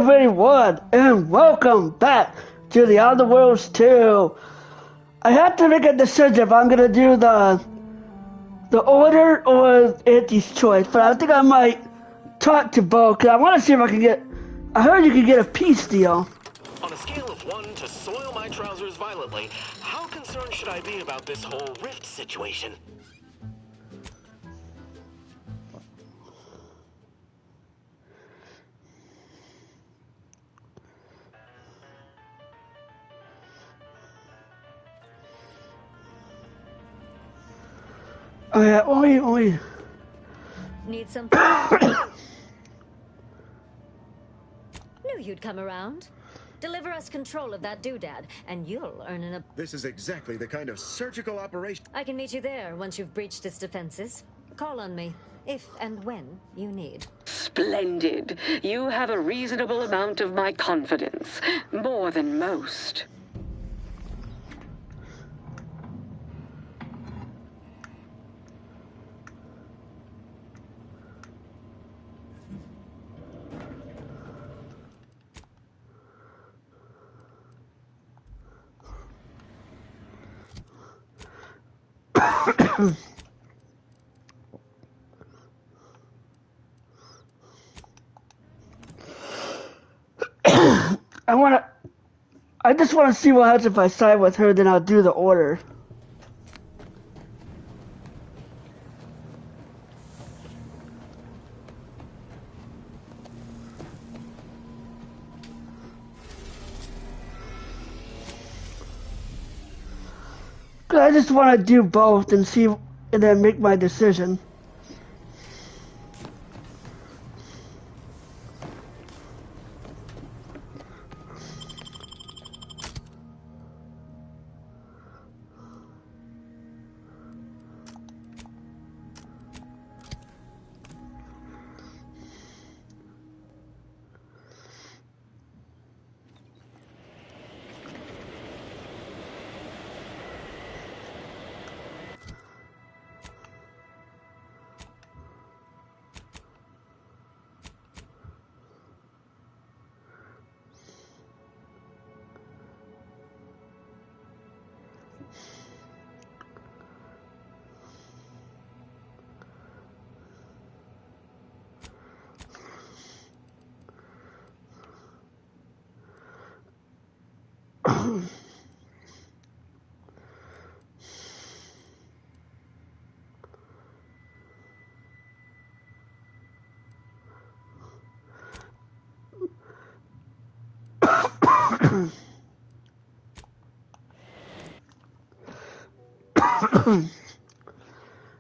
everyone, and welcome back to the Other Worlds 2. I have to make a decision if I'm gonna do the order or Auntie's choice, but I think I might talk to both because I want to see if I can get. I heard you can get a peace deal. On a scale of 1 to soil my trousers violently, how concerned should I be about this whole rift situation? Oh yeah, only. Need something? Knew you'd come around. Deliver us control of that doodad, and you'll earn an. This is exactly the kind of surgical operation. I can meet you there once you've breached its defenses. Call on me, if and when you need. Splendid. You have a reasonable amount of my confidence. More than most. I just want to see what happens if I side with her, then I'll do the order. I just want to do both and see, and then make my decision.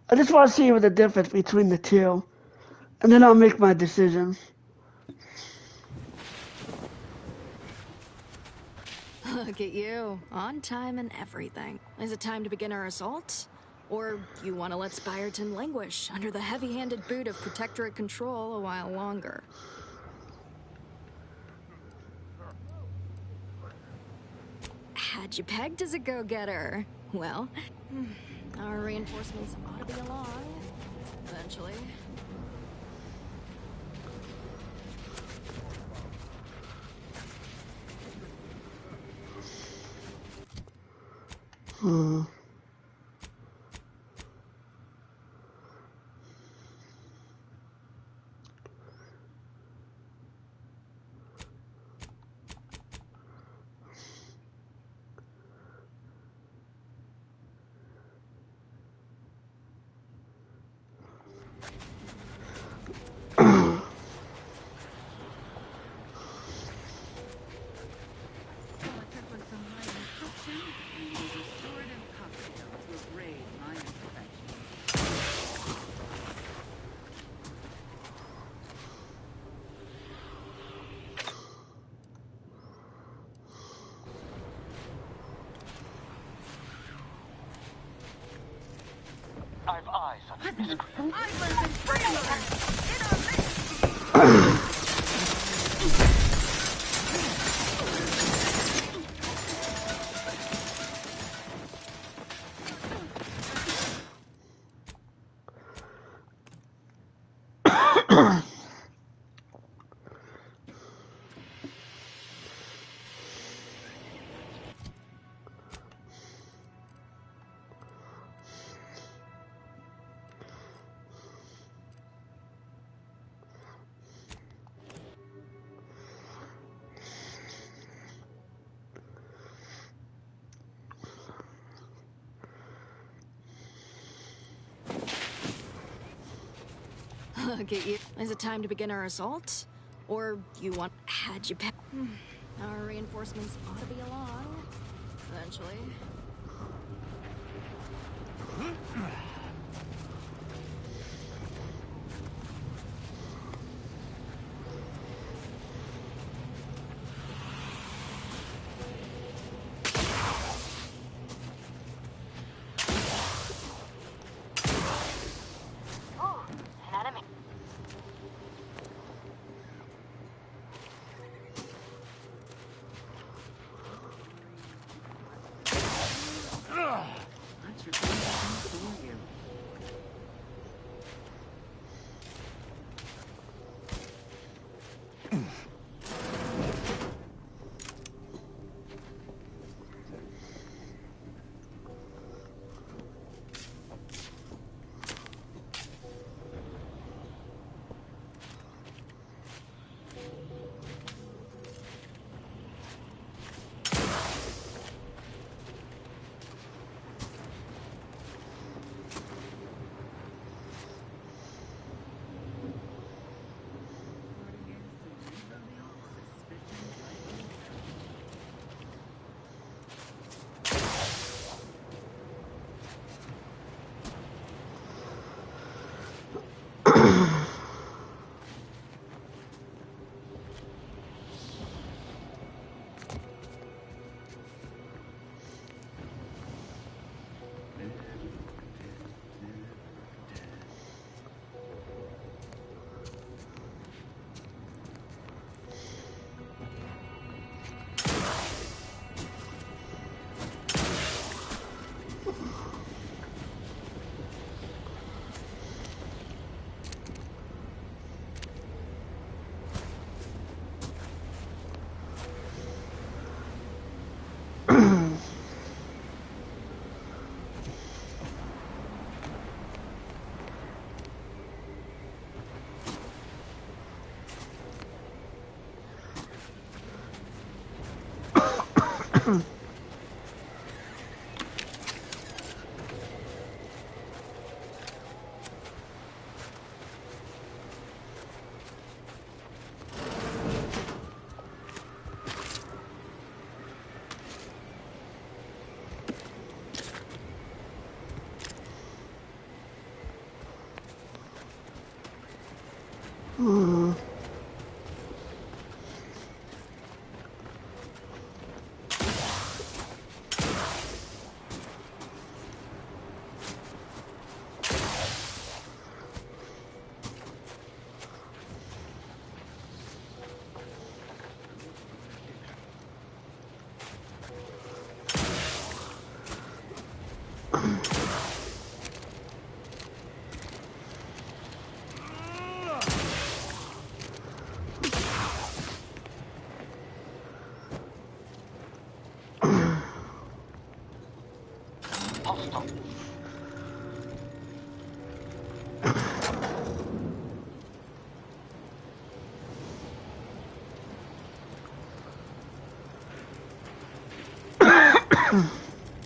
I just want to see what the difference between the two, and then I'll make my decision. Look at you, on time and everything. Is it time to begin our assault? Or you want to let Spyreton languish under the heavy-handed boot of Protectorate control a while longer? Had you pegged as a go-getter? Well, our reinforcements ought to be along, eventually. I've eyes on this crew. Look at you. Is it time to begin our assault? Or you want... Had you... Our reinforcements ought to be along. Eventually.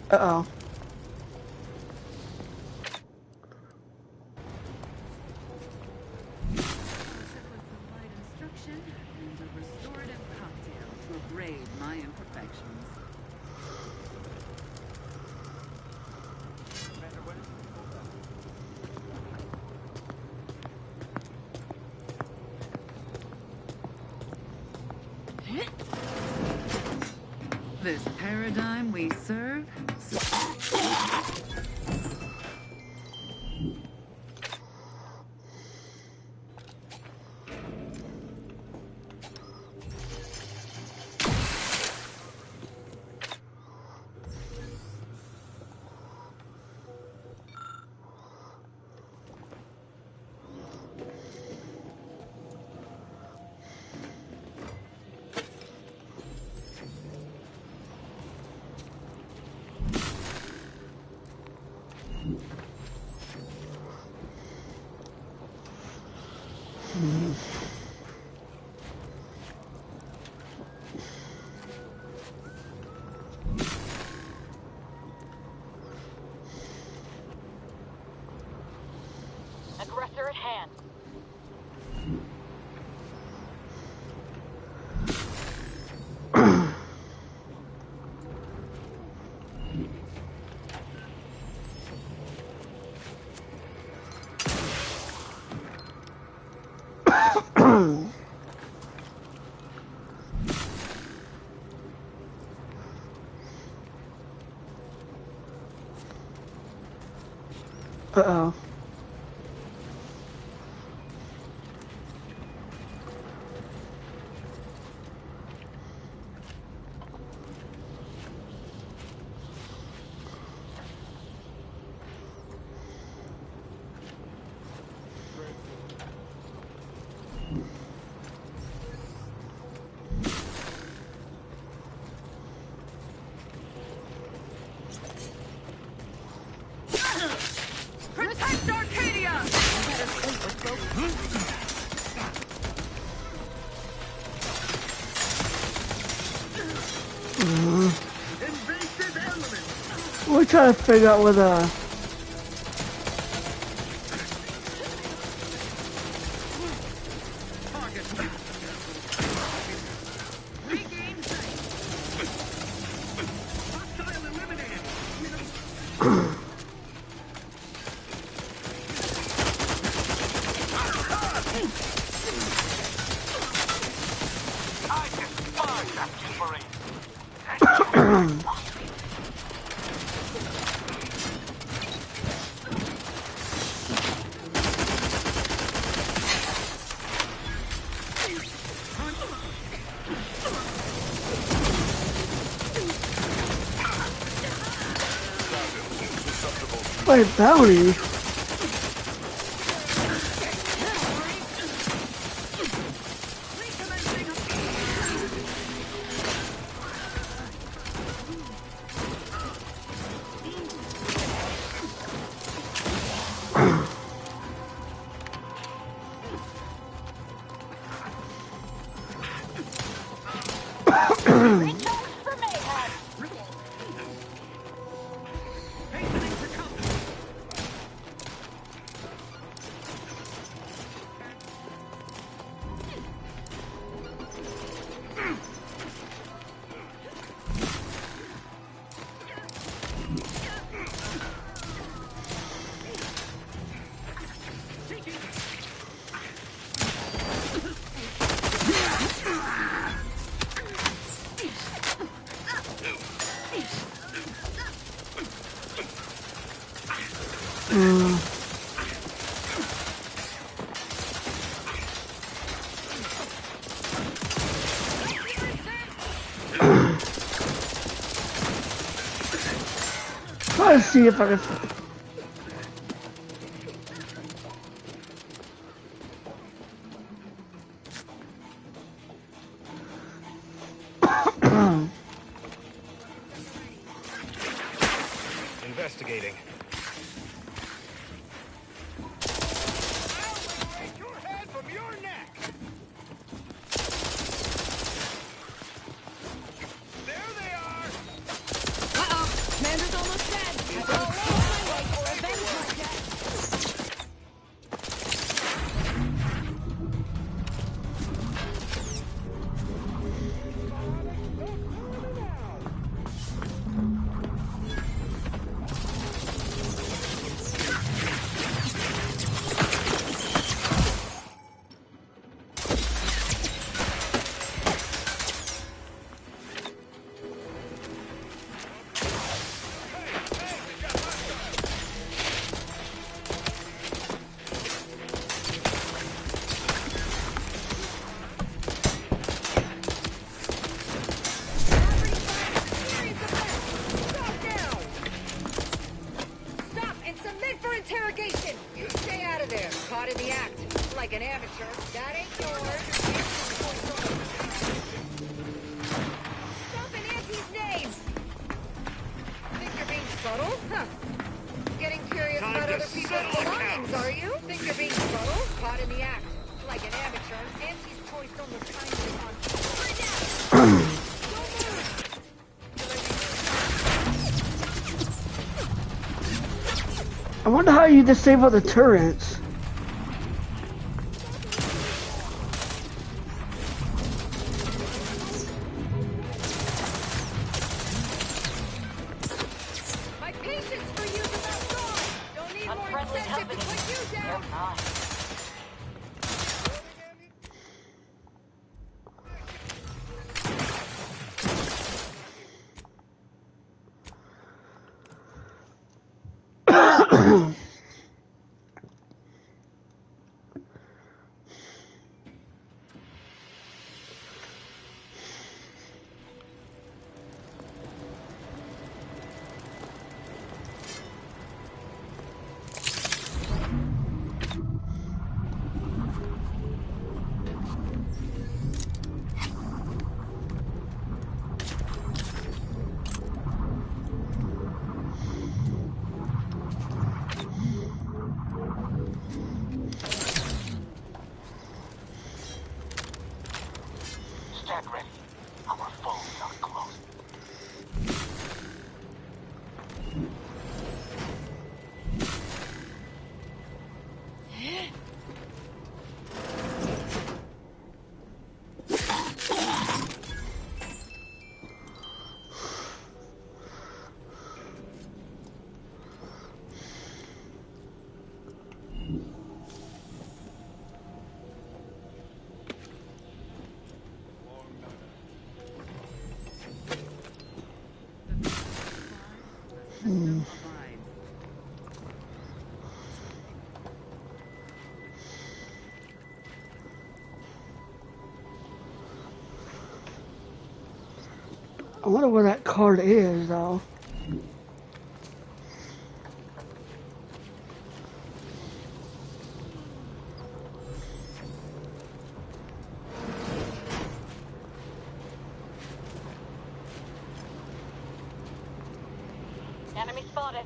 Uh-oh. Instruction and a restorative cocktail to abrade my imperfections. This paradigm we serve. Aggressor at hand. Uh-oh. Protect Arcadia! Invasive elements! We're trying to figure out where the... Regain sight! Hostile eliminated! Wait, bounty? Try to see if I can... Investigating. Your head from your neck! There they are! Uh-oh, Commander's almost dead. I better kill my way or avenge my death. Stop and submit for interrogation! You stay out of there. Caught in the act. Like an amateur. That ain't yours. Stop in Auntie's name! Think you're being subtle? Huh. Getting curious Time about to other people's settle belongings, accounts. are you? Think you're being subtle? Caught in the act. Like an amateur. Auntie's choice almost kindly on. Right now! Don't move! I wonder how you disable the turrets. My patience for you is not gone! Don't need more incentive to put you down! I wonder where that card is, though. Enemy spotted.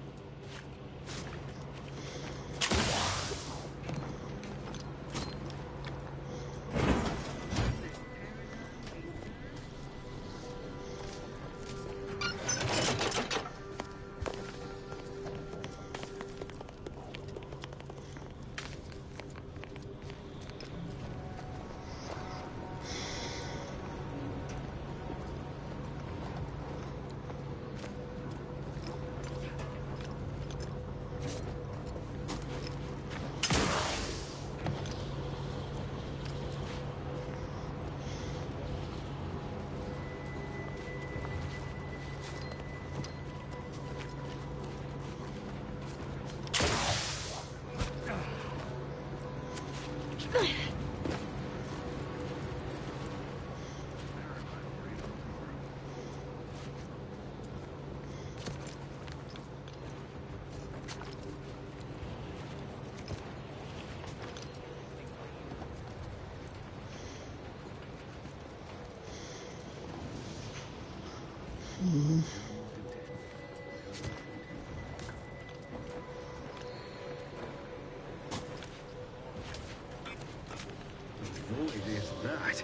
What is that?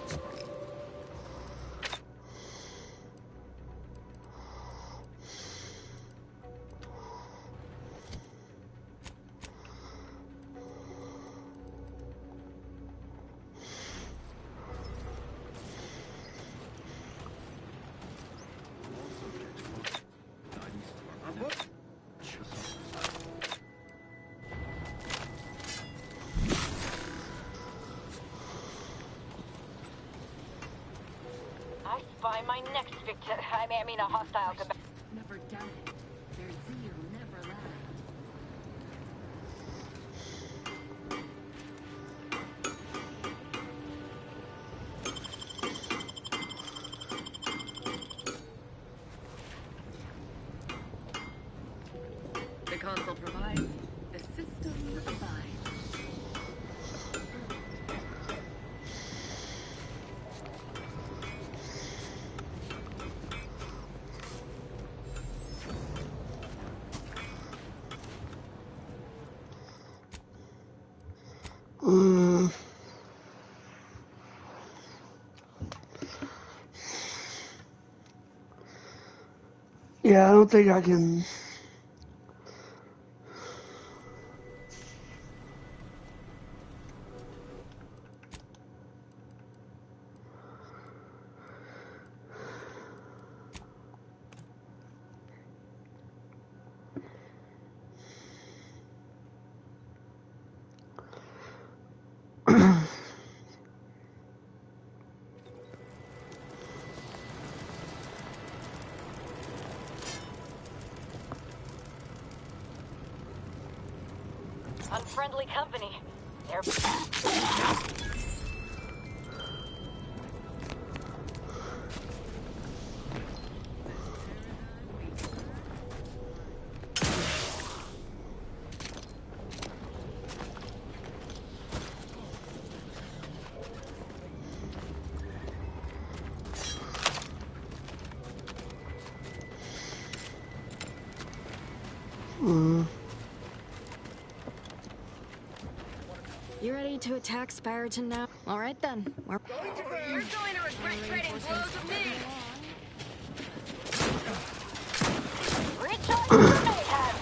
I spy my next victim. I mean, a hostile combat. Never doubt it. Their zeal never lasts. The console provides, the system abides. Yeah, I don't think I can. Unfriendly company. They're... You ready to attack Spyroton now? All right then. You're going to regret trading blows with me! Recharge your mayhem!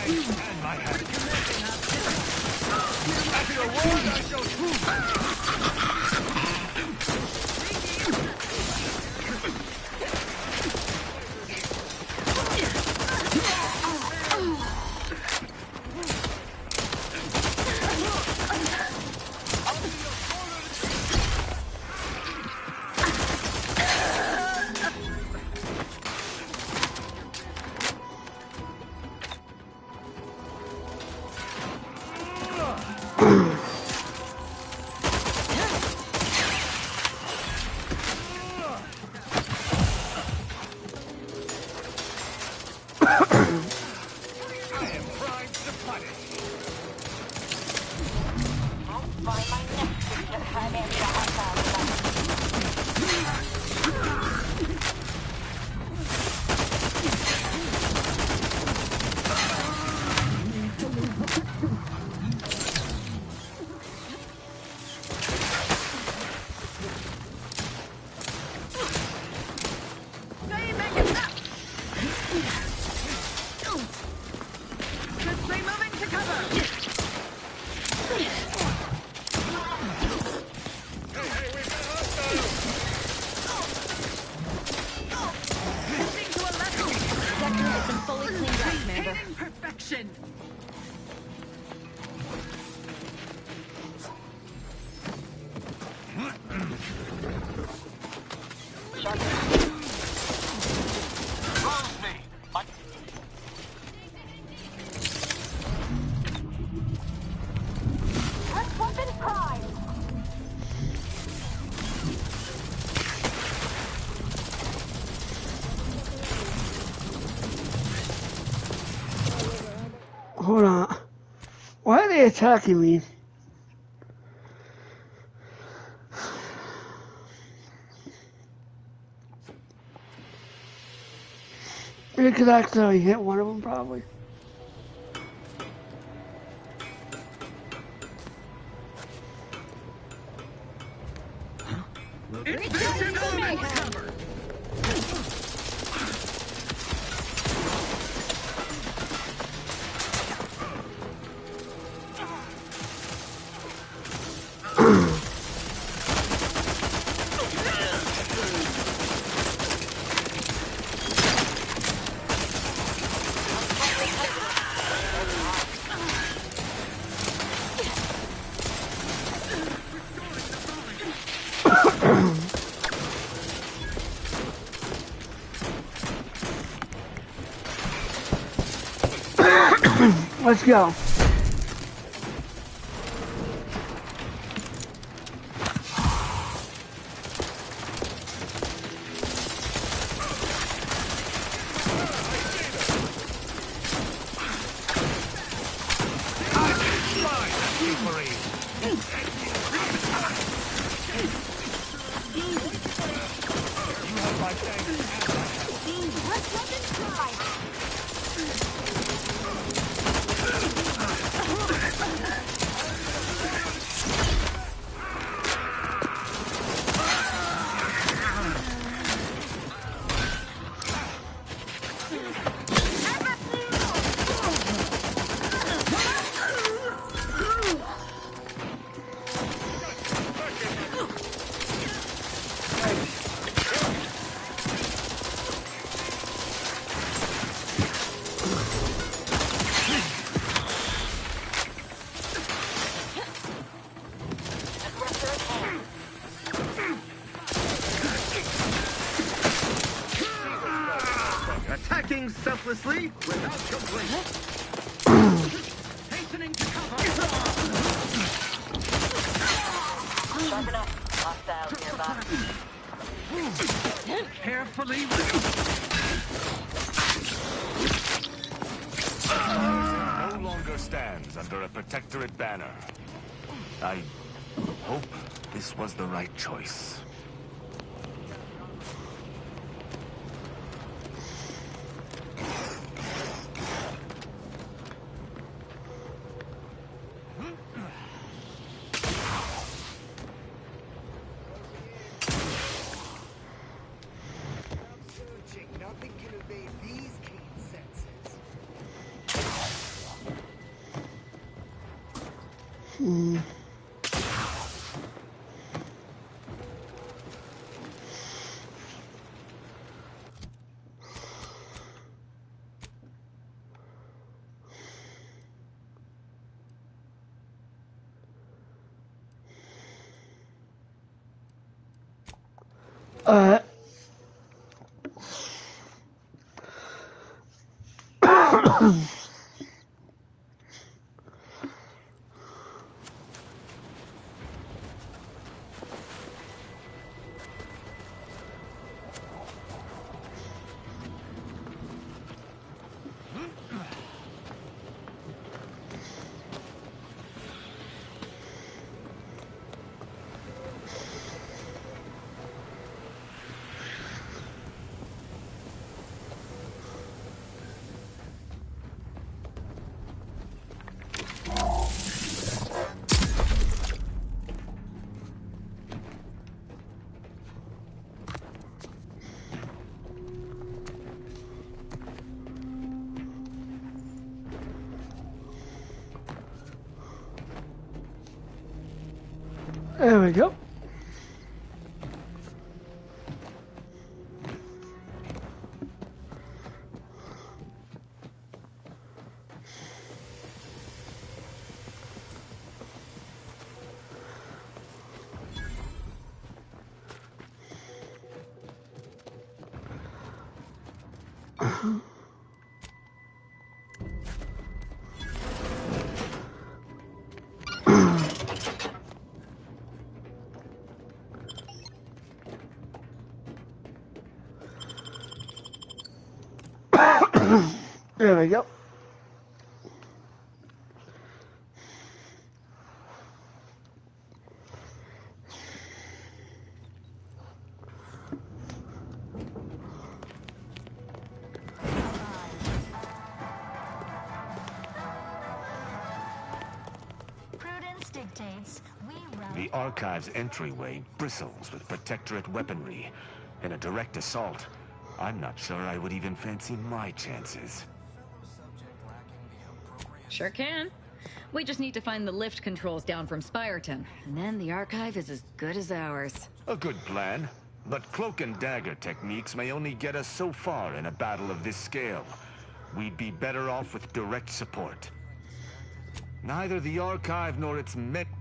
And my hand. At your word, I shall prove. Perfection! Hold on. Why are they attacking me? You could accidentally hit one of them, probably. Let's go. Attacking selflessly without complaint. Hastening to cover. Sharp enough. Hostile nearby. Carefully. No longer stands under a protectorate banner. I hope this was the right choice. Nothing can evade these keen senses. Alright. There we go. There we go. Prudence dictates we route. The Archive's entryway bristles with Protectorate weaponry. In a direct assault, I'm not sure I would even fancy my chances. Sure can. We just need to find the lift controls down from Spireton, and then the Archive is as good as ours. A good plan. But cloak and dagger techniques may only get us so far in a battle of this scale. We'd be better off with direct support. Neither the Archive nor its mental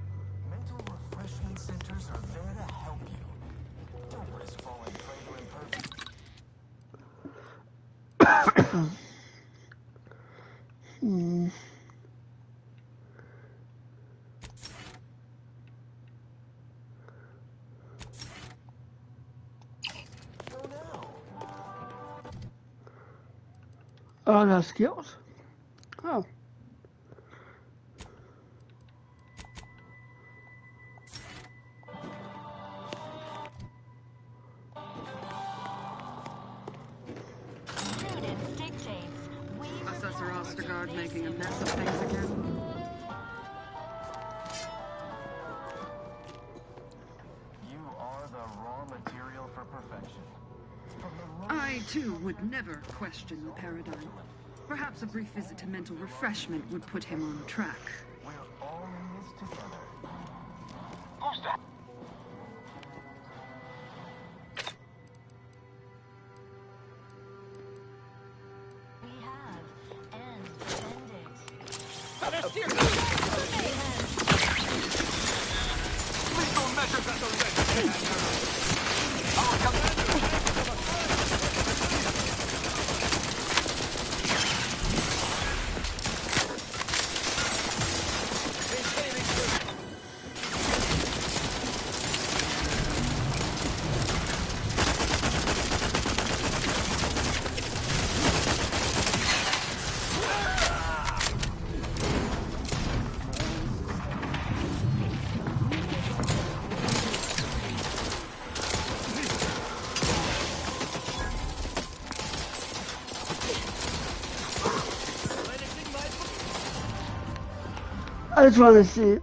refreshment centers are there to help you. Don't risk falling prey to imperfect. Oh, no skills. Oh. Prudence dictates we Assessor Ostergaard making a mess of things again. You are the raw material for perfection. I, too, would never question the paradigm. Perhaps a brief visit to mental refreshment would put him on track. We're all in this together. we have and send it. Lethal measures at the ready. Our commander. I just want to see it.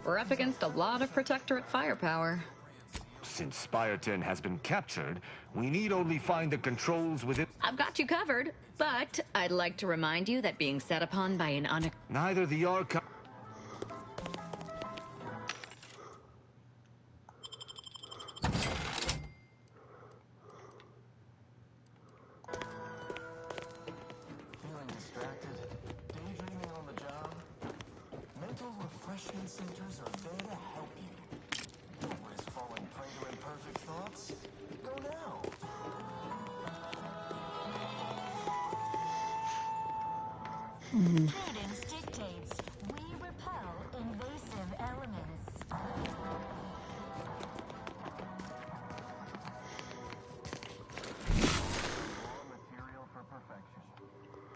We're up against a lot of Protectorate firepower. Since Spyreton has been captured, we need only find the controls within... I've got you covered, but I'd like to remind you that being set upon by an Neither the Archive... Feeling distracted? Daydreaming on the job? Mental refreshment centers are there to help you. Don't risk falling prey to imperfect thoughts. Go now. Prudence dictates we repel invasive elements. Raw material for perfection.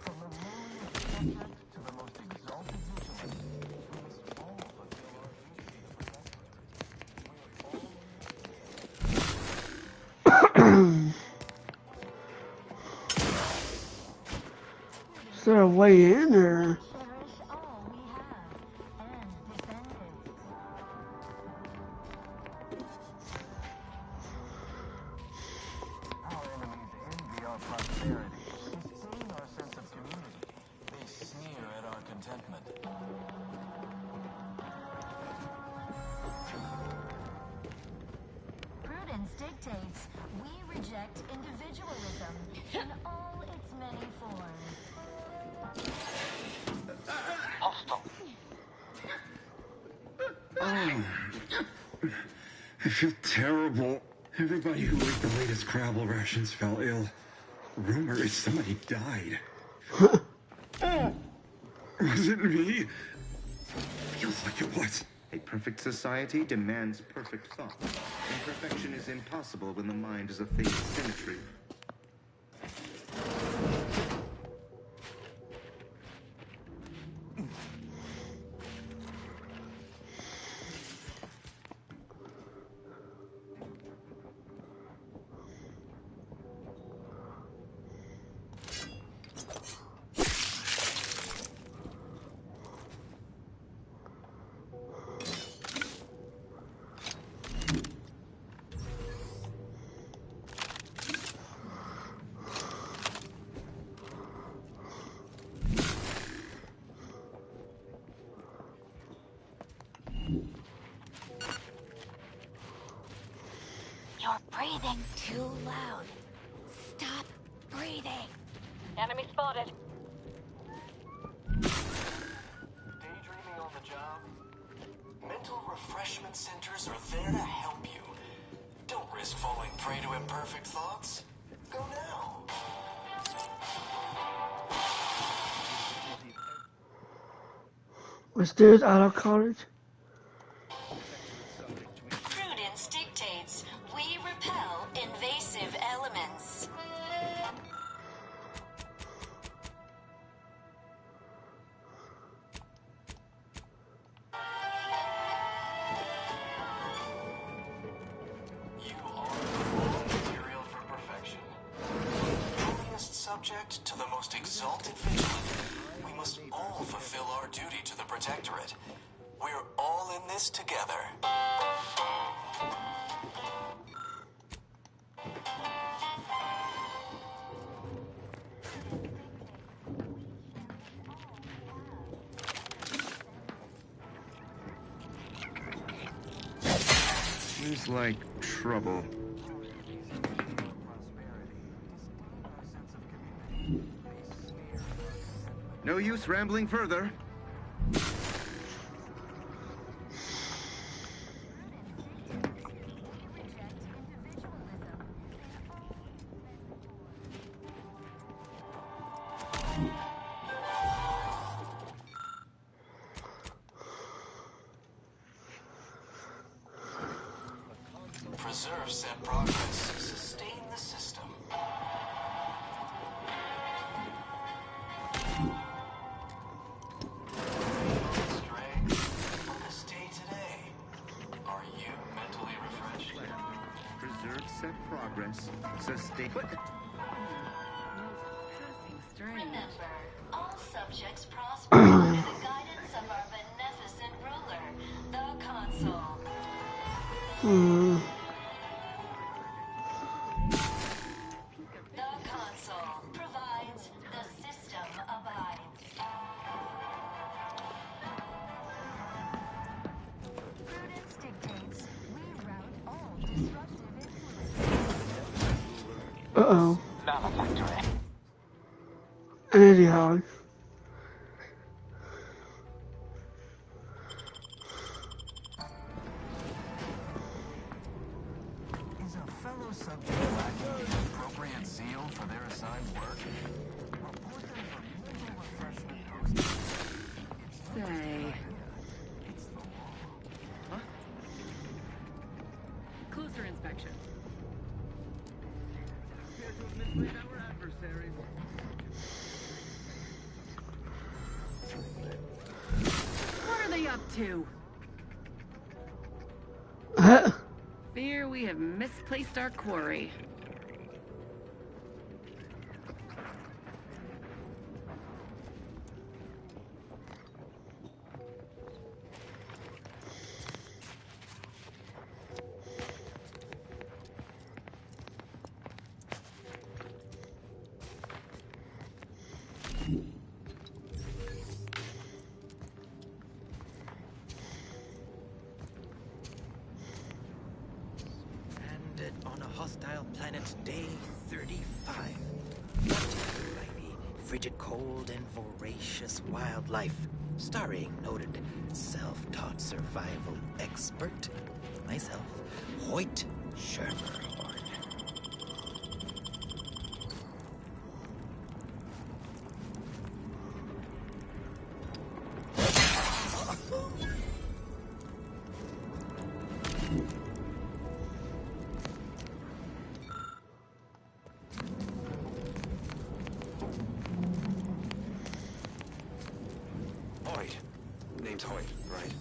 From the lowliest subject to the most exalted vigilance, we must all fulfill our duty to protect Is there a way in or? Cherish all we have and defend it. Our enemies envy our prosperity, disdain our sense of community. They sneer at our contentment. Prudence dictates we reject individualism in all its many forms. I feel terrible. Everybody who ate the latest Crabble rations fell ill. Rumor is somebody died. Was it me? Feels like it was. A perfect society demands perfect thought. Imperfection is impossible when the mind is a thing of symmetry. You're breathing too loud. Stop breathing. Enemy spotted. Daydreaming on the job? Mental refreshment centers are there to help you. Don't risk falling prey to imperfect thoughts. Go now. Was dude out of college? Prudence dictates we repel invasive elements. You are the raw material for perfection. From the lowliest subject to the most exalted vigilant, we must all fulfill our duty to the Protectorate. We're all in this together. Seems like trouble. No use rambling further. Preserve said progress. Sustain the system. Stray, on this day today, are you mentally refreshed? Preserve said progress. Sustain. What? Remember, all subjects prosper under the guidance of our beneficent ruler, the Hmm. The console provides, the system abides. Prudence dictates we route all disruptive influences. Uh-oh. Malefactory. Anyhow. Is a fellow subject lacking the appropriate zeal for their assigned work? Report them for mental refreshment post. Say. It's the law. Huh? Closer inspection. Appear to have mislaid our adversaries. What are they up to? Fear we have misplaced our quarry. Landed on a hostile planet, day 35. Grimy, frigid cold, and voracious wildlife. Starring noted self-taught survival expert, myself, Hoyt Schermerhorn. Hoyt. Name's Hoyt, right?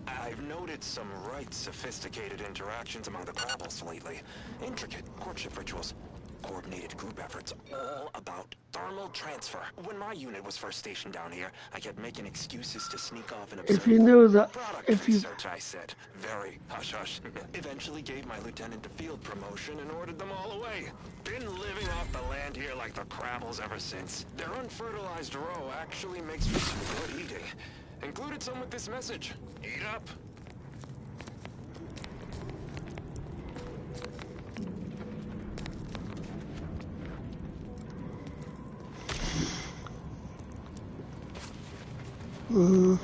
I've noted some right sophisticated interactions among the Crabbles lately. Intricate courtship rituals, coordinated group efforts, all about thermal transfer. When my unit was first stationed down here, I kept making excuses to sneak off and observe. If you knew that, Product if you... research, I said. Very hush-hush. Eventually gave my lieutenant a field promotion and ordered them all away. Been living off the land here like the Crabbles ever since. Their unfertilized roe actually makes for some good eating. Included some with this message. Eat up. Hmm.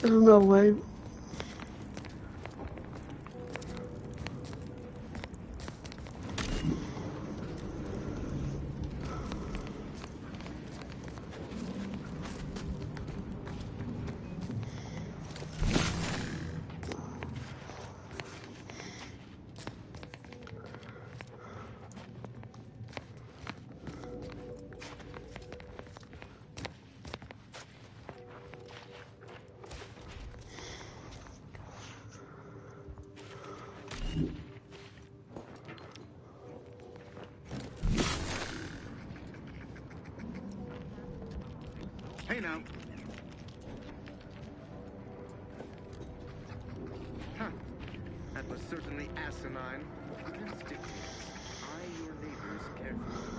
There's no way. Hey now. Huh. That was certainly asinine. Prudence dictates. Eye your neighbors carefully.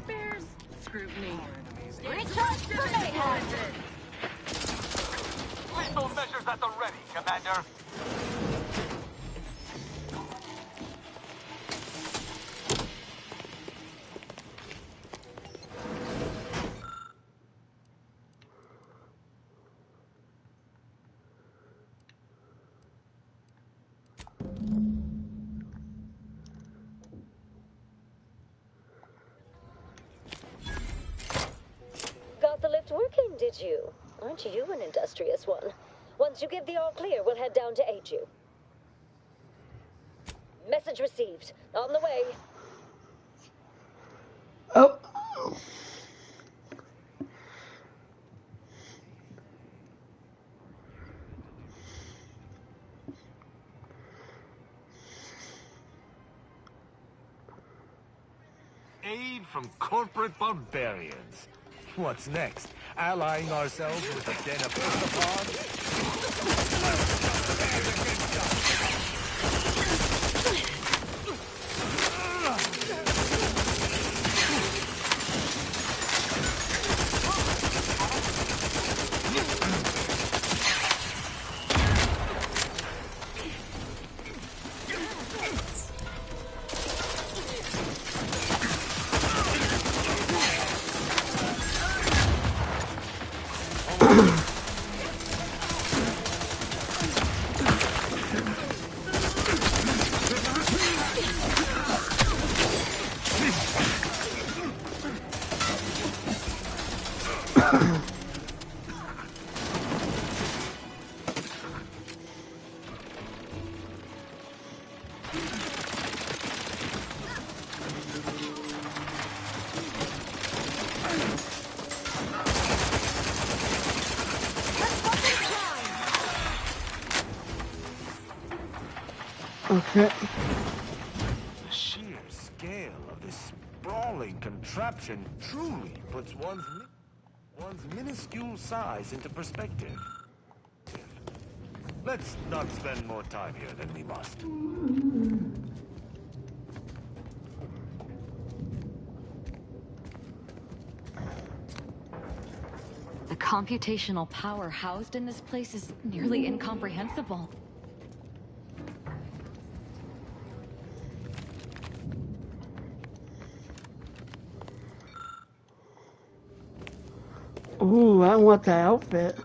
Bears scrutiny. Recharge grenade launcher! Lethal measures at the ready, Commander. it's you. Aren't you an industrious one? Once you give the all clear, we'll head down to aid you. Message received. On the way. Oh. Aid from corporate barbarians. What's next? Allying ourselves with a den of Okay. The sheer scale of this sprawling contraption truly puts one's minuscule size into perspective. Let's not spend more time here than we must. The computational power housed in this place is nearly incomprehensible. Ooh, I want that outfit.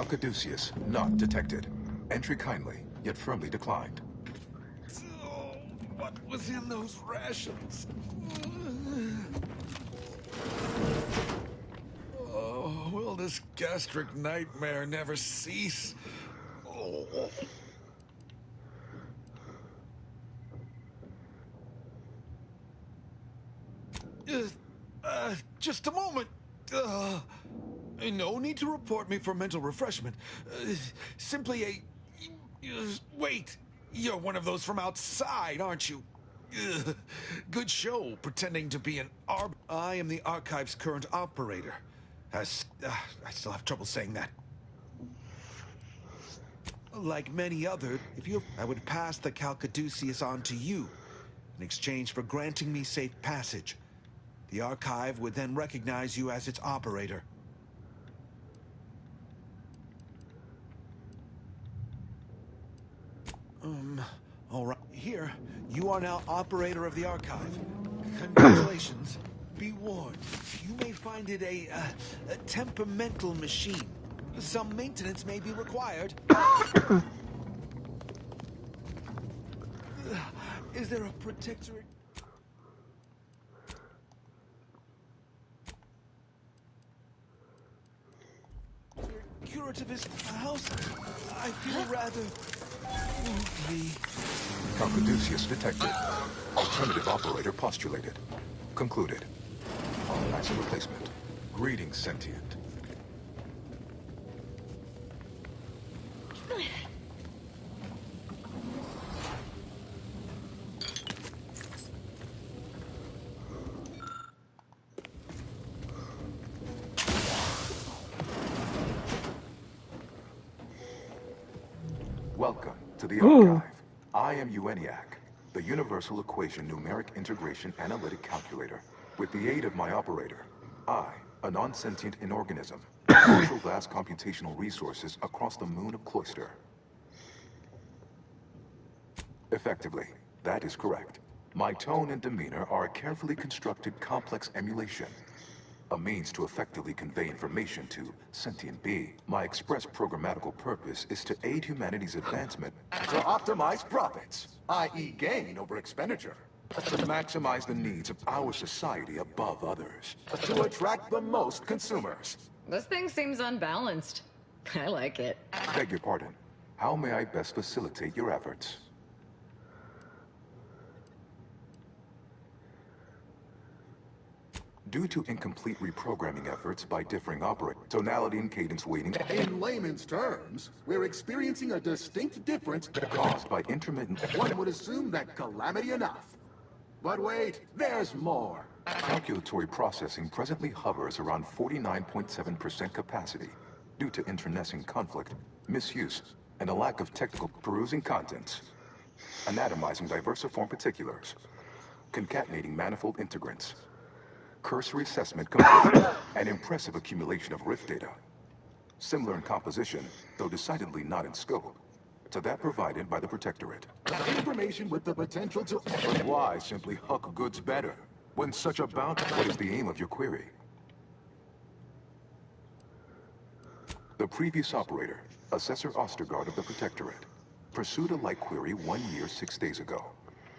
Caduceus, not detected. Entry kindly, yet firmly declined. Oh, what was in those rations? Oh, will this gastric nightmare never cease? Oh. Just a moment. No need to report me for mental refreshment. Simply a... wait, you're one of those from outside, aren't you? Good show, pretending to be an I am the Archive's current operator. I still have trouble saying that. Like many other, I would pass the Caduceus on to you, in exchange for granting me safe passage. The Archive would then recognize you as its operator. All right. Here, you are now operator of the Archive. Congratulations. Be warned, you may find it a temperamental machine. Some maintenance may be required. Is there a protectorate? Curativist house? I feel rather... Caduceus detected. Alternative operator postulated. Concluded. Nice replacement. Greetings, sentient. Welcome to the Archive. I am EUENIAC, the Universal Equation Numeric Integration Analytic Calculator. With the aid of my operator, I, a non-sentient inorganism, marshal vast computational resources across the moon of Cloister. Effectively, that is correct. My tone and demeanor are a carefully constructed complex emulation. a means to effectively convey information to sentient being. My express programmatical purpose is to aid humanity's advancement To optimize profits, i.e. gain over expenditure. to maximize the needs of our society above others. To attract the most consumers. This thing seems unbalanced. I like it. Beg your pardon. How may I best facilitate your efforts? Due to incomplete reprogramming efforts by differing operators, tonality and cadence weighting In layman's terms, we're experiencing a distinct difference caused by intermittent one would assume that calamity enough. But wait, there's more. calculatory processing presently hovers around 49.7% capacity due to internecine conflict, misuse, and a lack of technical perusing contents, anatomizing diversiform particulars, concatenating manifold integrants, cursory assessment complete, an impressive accumulation of rift data. Similar in composition, though decidedly not in scope, to that provided by the Protectorate. Information with the potential to... But why simply huck goods better, when such a bounty... What is the aim of your query? The previous operator, Assessor Ostergaard of the Protectorate, pursued a like query 1 year, 6 days ago,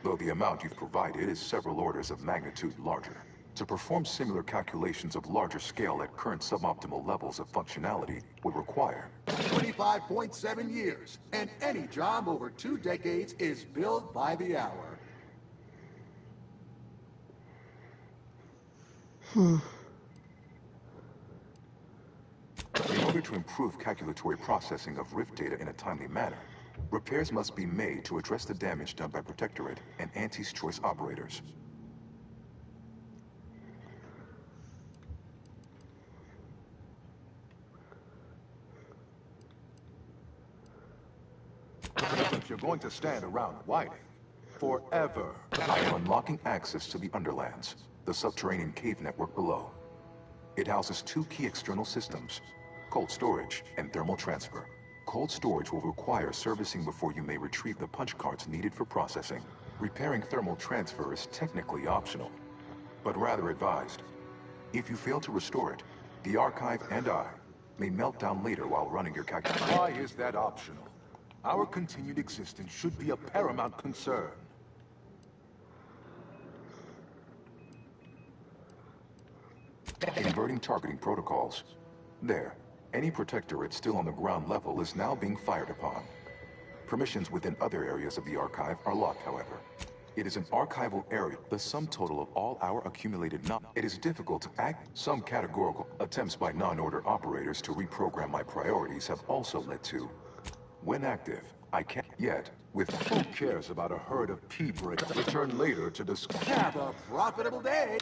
though the amount you've provided is several orders of magnitude larger. To perform similar calculations of larger scale at current suboptimal levels of functionality would require 25.7 years, and any job over 2 decades is billed by the hour. In order to improve calculatory processing of rift data in a timely manner, repairs must be made to address the damage done by Protectorate and Anti's Choice operators. You're going to stand around whining forever. I am unlocking access to the Underlands, the subterranean cave network below. It houses 2 key external systems, cold storage and thermal transfer. Cold storage will require servicing before you may retrieve the punch cards needed for processing. Repairing thermal transfer is technically optional, but rather advised. If you fail to restore it, the Archive and I may melt down later while running your calculations. Why is that optional? Our continued existence should be a paramount concern. Inverting targeting protocols. There. Any Protectorate still on the ground level is now being fired upon. Permissions within other areas of the Archive are locked, however. It is an archival area, the sum total of all our accumulated knowledge. It is difficult to act. Some categorical attempts by non-order operators to reprogram my priorities have also led to... When active, I can't yet, with... Who cares about a herd of pea-bricks? Return later to discuss. Have a profitable day!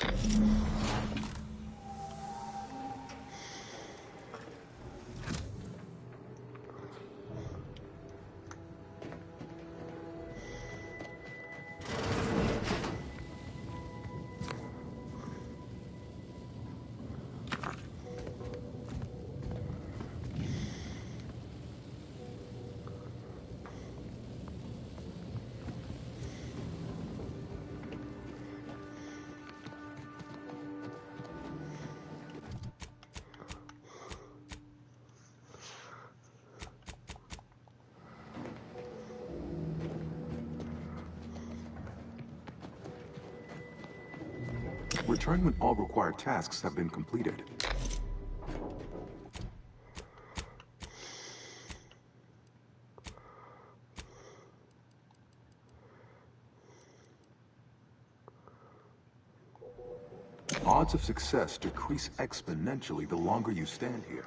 Return when all required tasks have been completed. Odds of success decrease exponentially the longer you stand here.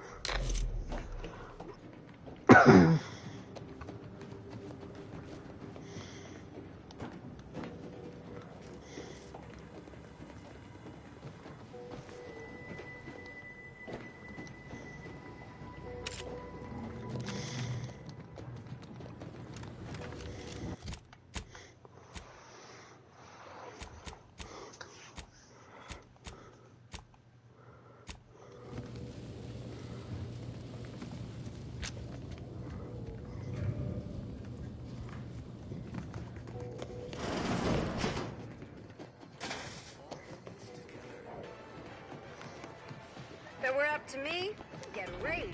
it were up to me, get a raise.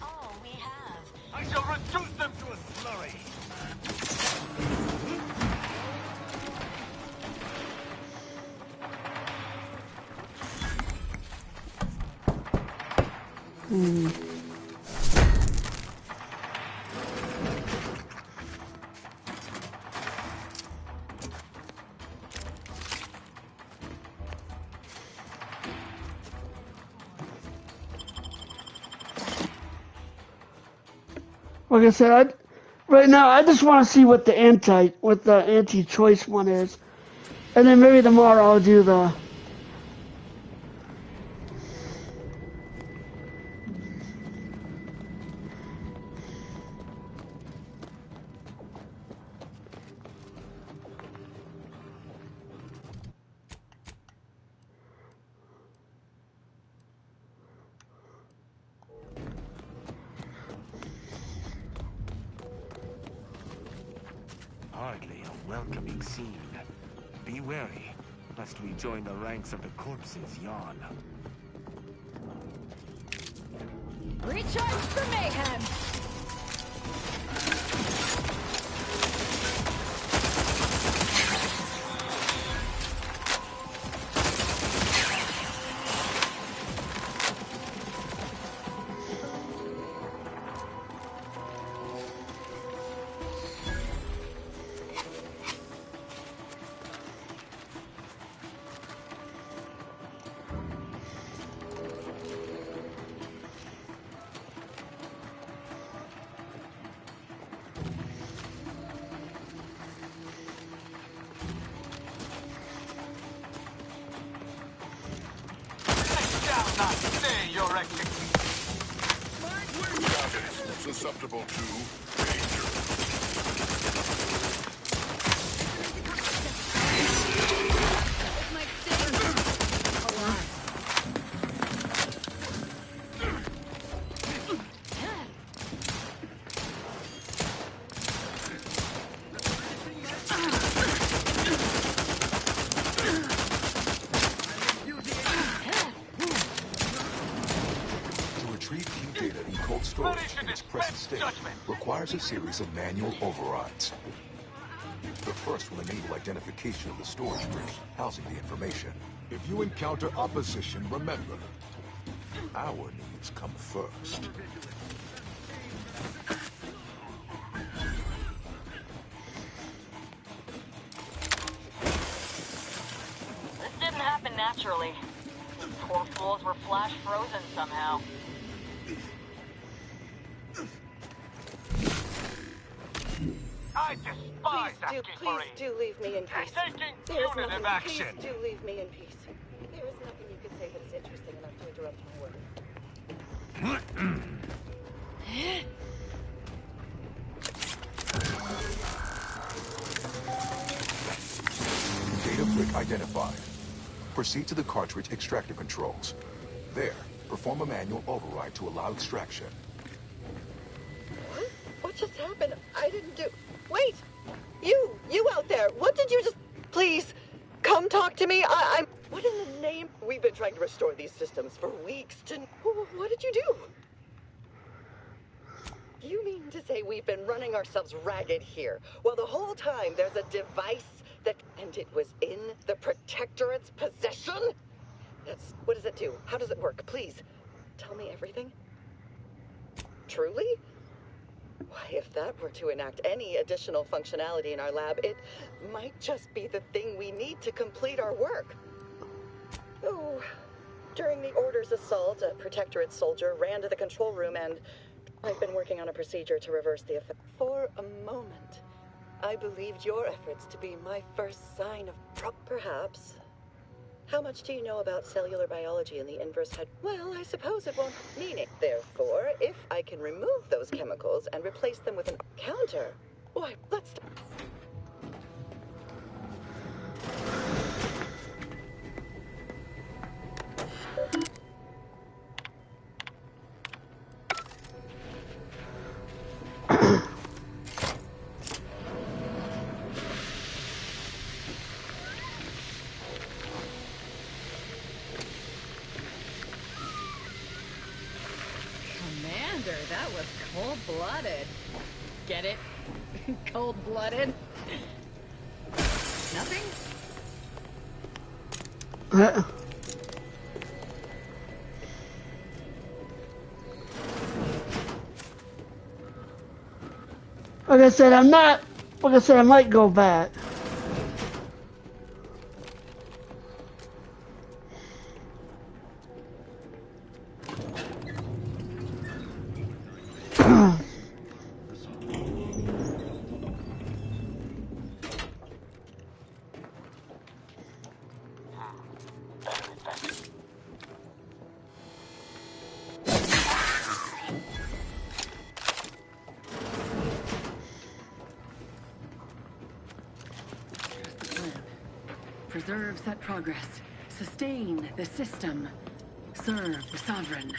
All we have. I shall reduce them to a slurry. Like I said, right now I just want to see what the anti-choice one is, and then maybe tomorrow I'll do the. Hardly a welcoming scene. Be wary, lest we join the ranks of the corpses yawn. Recharge for mayhem! Susceptible to danger. Requires a series of manual overrides. The first will enable identification of the storage brick housing the information. If you encounter opposition, remember, our needs come first. This didn't happen naturally. These poor fools were flash frozen somehow. I despise that Please do leave me in peace. Taking There is punitive nothing. action. Please do leave me in peace. There is nothing you could say that is interesting enough to interrupt my work. Data brick identified. Proceed to the cartridge extractor controls. There, perform a manual override to allow extraction. What? What just happened? I didn't do... Wait! You out there! What did you just... Please, come talk to me. I'm... What in the name... We've been trying to restore these systems for weeks to... What did you do? You mean to say we've been running ourselves ragged here? Well, the whole time there's a device that... And it was in the Protectorate's possession? That's... What does it do? How does it work? Please, tell me everything. Truly? Why, if that were to enact any additional functionality in our lab, it might just be the thing we need to complete our work. Oh, during the Order's assault, a Protectorate soldier ran to the control room and I've been working on a procedure to reverse the effect. For a moment, I believed your efforts to be my first sign of perhaps. How much do you know about cellular biology in the inverse head? Well, I suppose it won't mean it. Therefore, if I can remove those chemicals and replace them with an counter, why, let's... Cold-blooded. Get it? Cold-blooded? Nothing? Like I said, I might go back. Preserve set progress. Sustain the system. Serve the sovereign.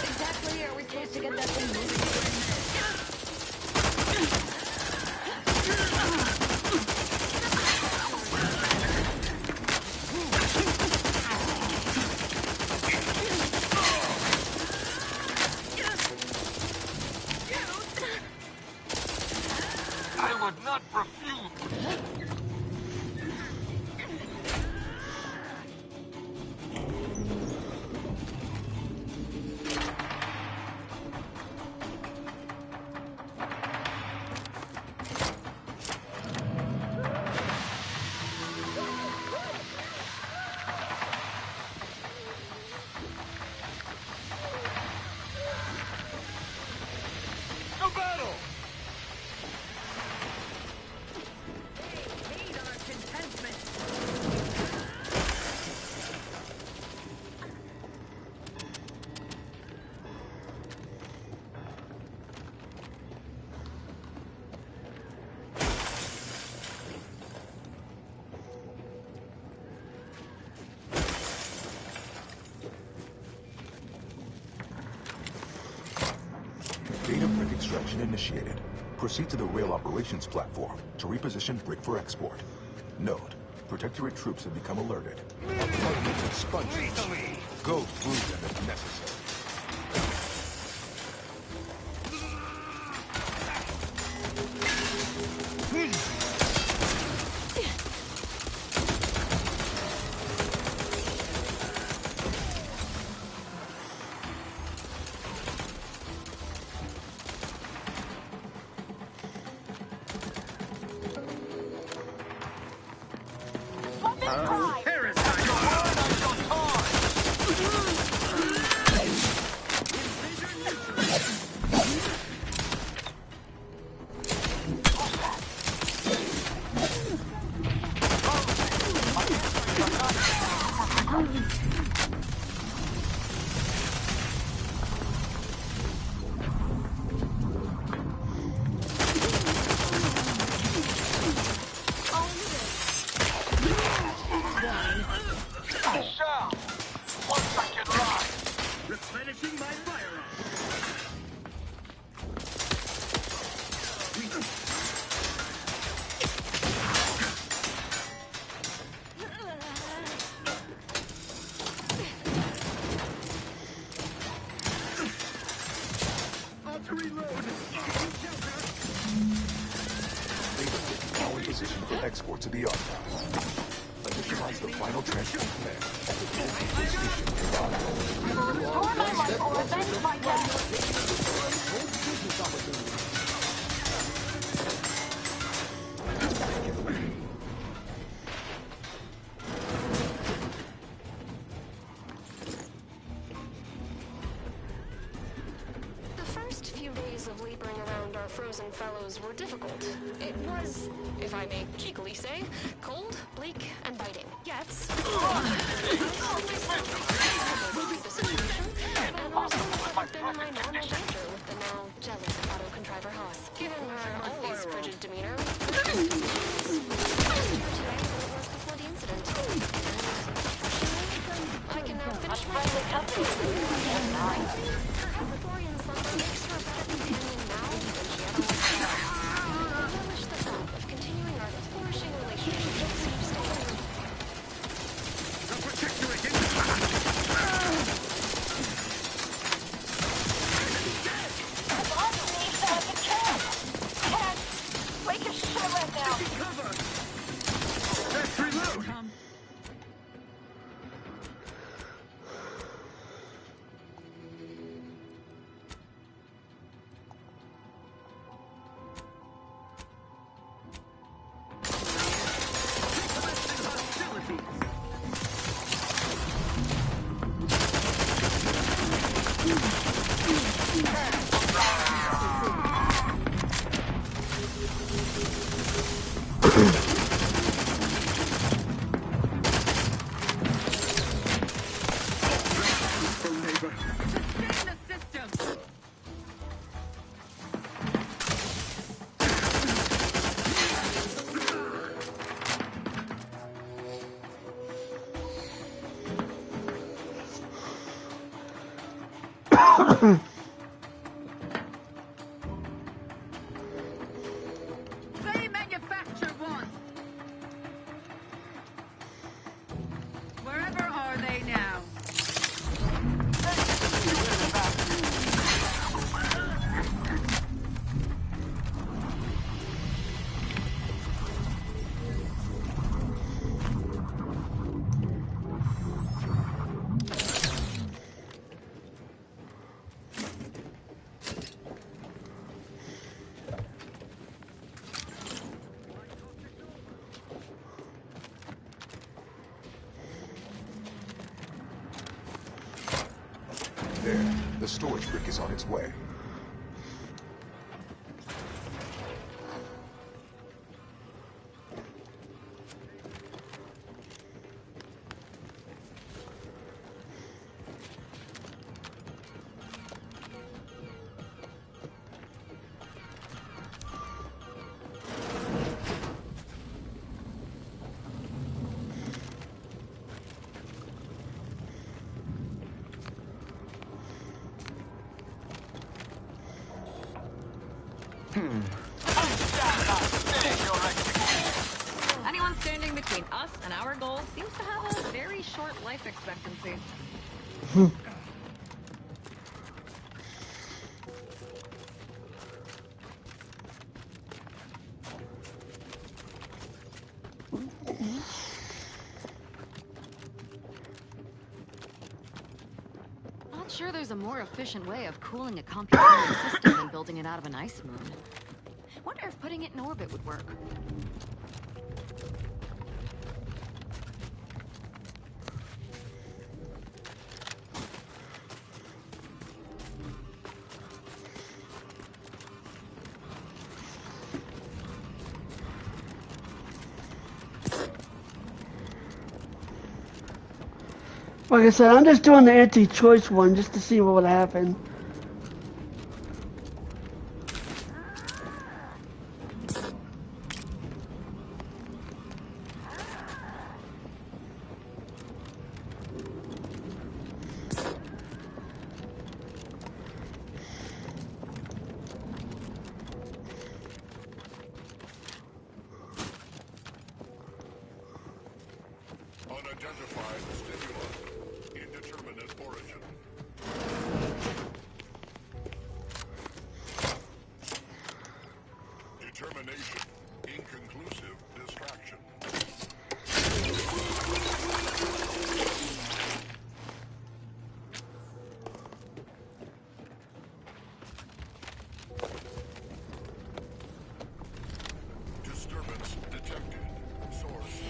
Exactly, are we supposed to get that thing moving? I would not refuse. Data brick extraction initiated. Proceed to the rail operations platform to reposition brick for export. Note, Protectorate troops have become alerted. Apartments and sponges. Go through them if necessary. Replenishing my firearm. To reload. Now in position for export to the archive. Initialize the final transfer plan at the Cold station nearby. Restore my life or avenge my death. The first few days of leaping around our frozen fellows were difficult. It was, if I may cheekily say, cold, bleak, and biting. Yet, and the result would have been my normal danger with the now jealous auto-contriver Haas. Given her always frigid demeanor. Today than it was before the incident. I can now finish my company. Her Hyperborean slumber makes her a better companion now than she ever was before. I relish the thought of continuing our flourishing relationship to the substance. The Protectorate is Wake your shit right now! cover! Let's reload! They manufacture one! Wherever are they now? There, the storage brick is on its way. Anyone standing between us and our goal seems to have a very short life expectancy. Not sure there's a more efficient way of cooling a computational system than building it out of an ice moon. Wonder if putting it in orbit would work. Like I said, I'm just doing the anti-choice one just to see what would happen. Unidentified stimuli. Indeterminate origin. Determination. Inconclusive distraction. Disturbance detected. Source.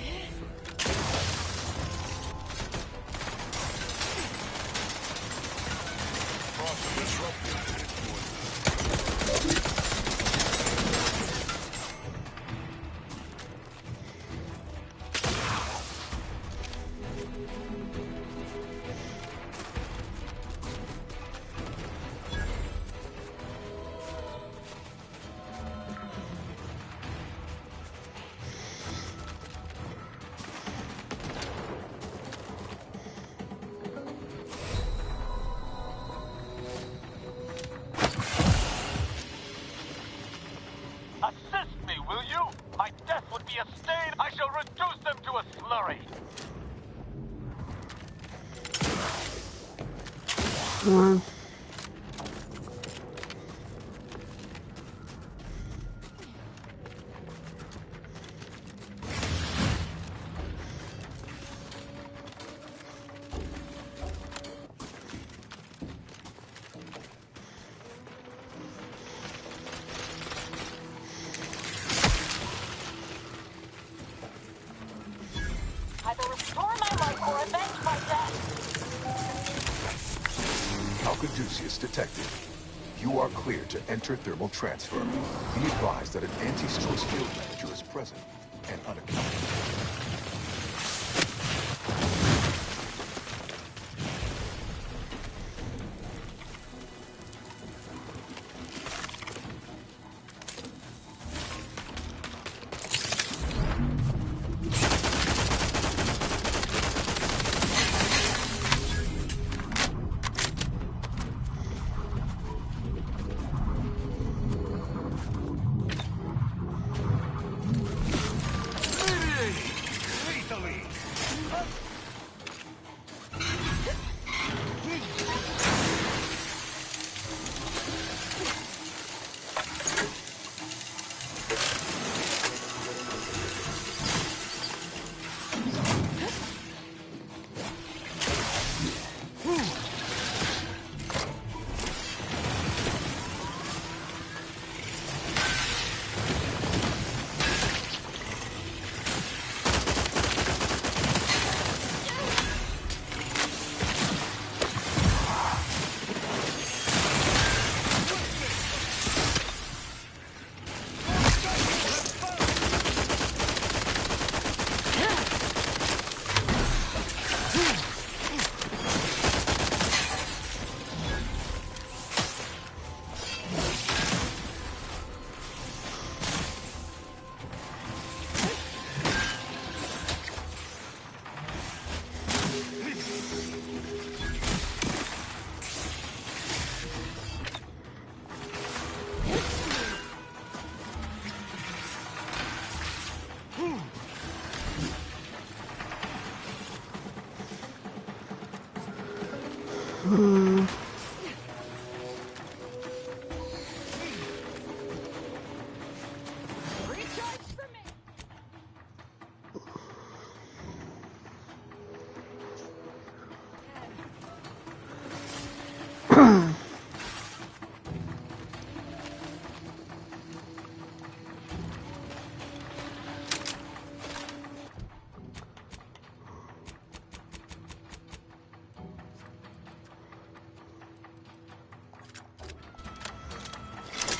I shall reduce them to a slurry. Come on. Either restore my life or avenge my death. Alcaduceus detected. You are clear to enter thermal transfer. Be advised that an anti-source field manager is present and unaccountable.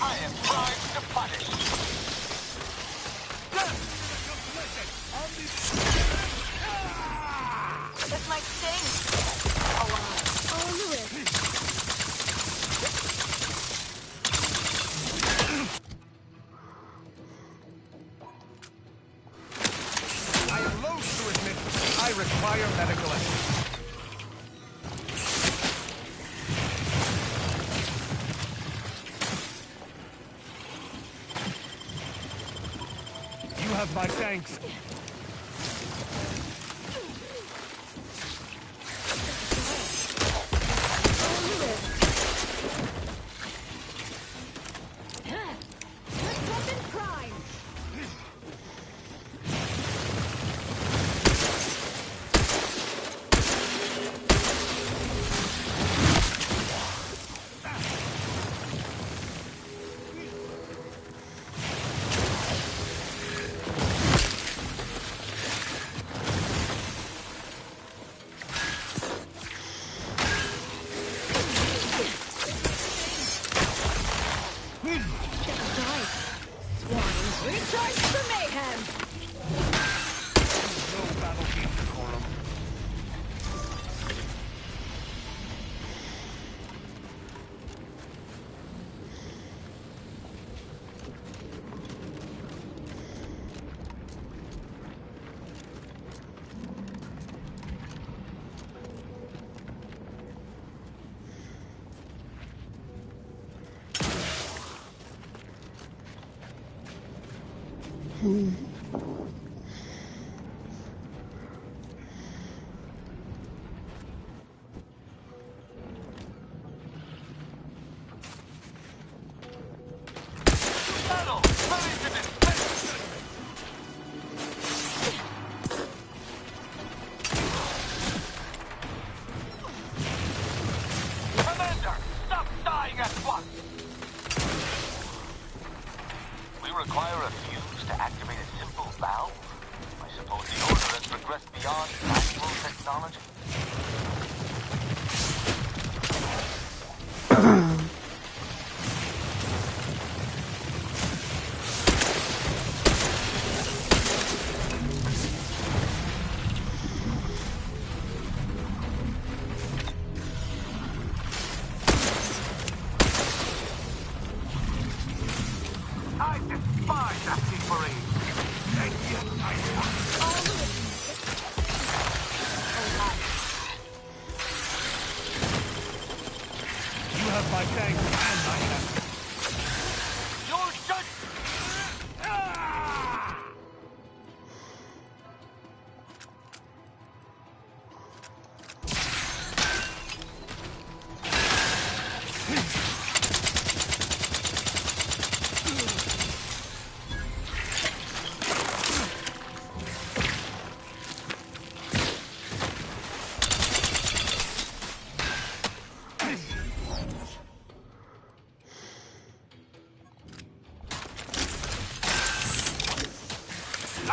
I am primed to punish. This might sting. Oh, you risk. I am loath to admit I require medical assistance. You have my thanks. beyond actual technology? I despise that thievery. And yet I You have my thanks and my hammer. You're just...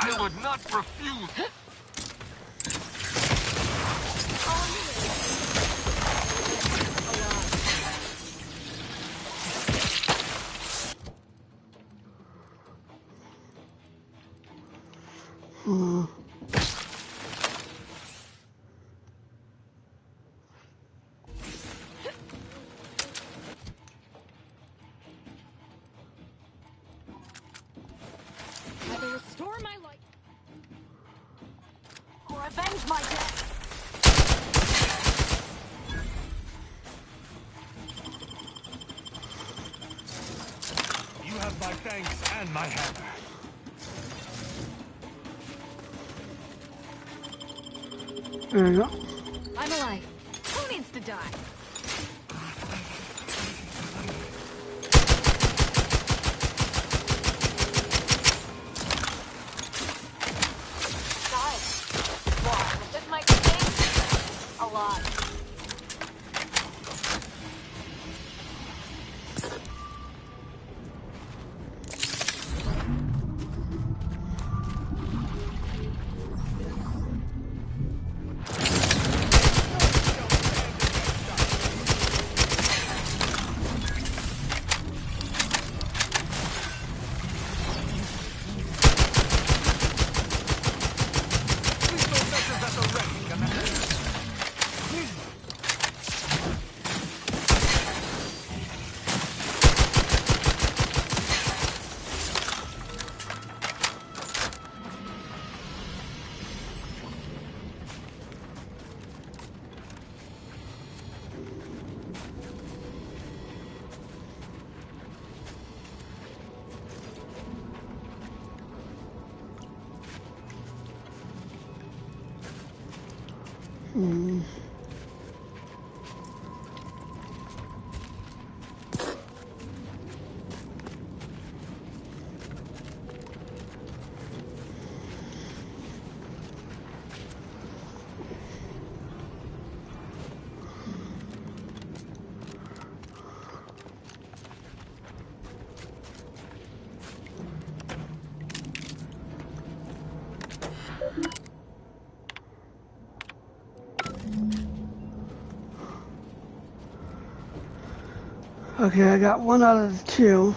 I would not refuse. Either restore my life or avenge my death. You have my thanks and my hammer. There you go. I'm alive. Who needs to die? Guys, wow, this might sting a lot. Okay, I got one out of the two.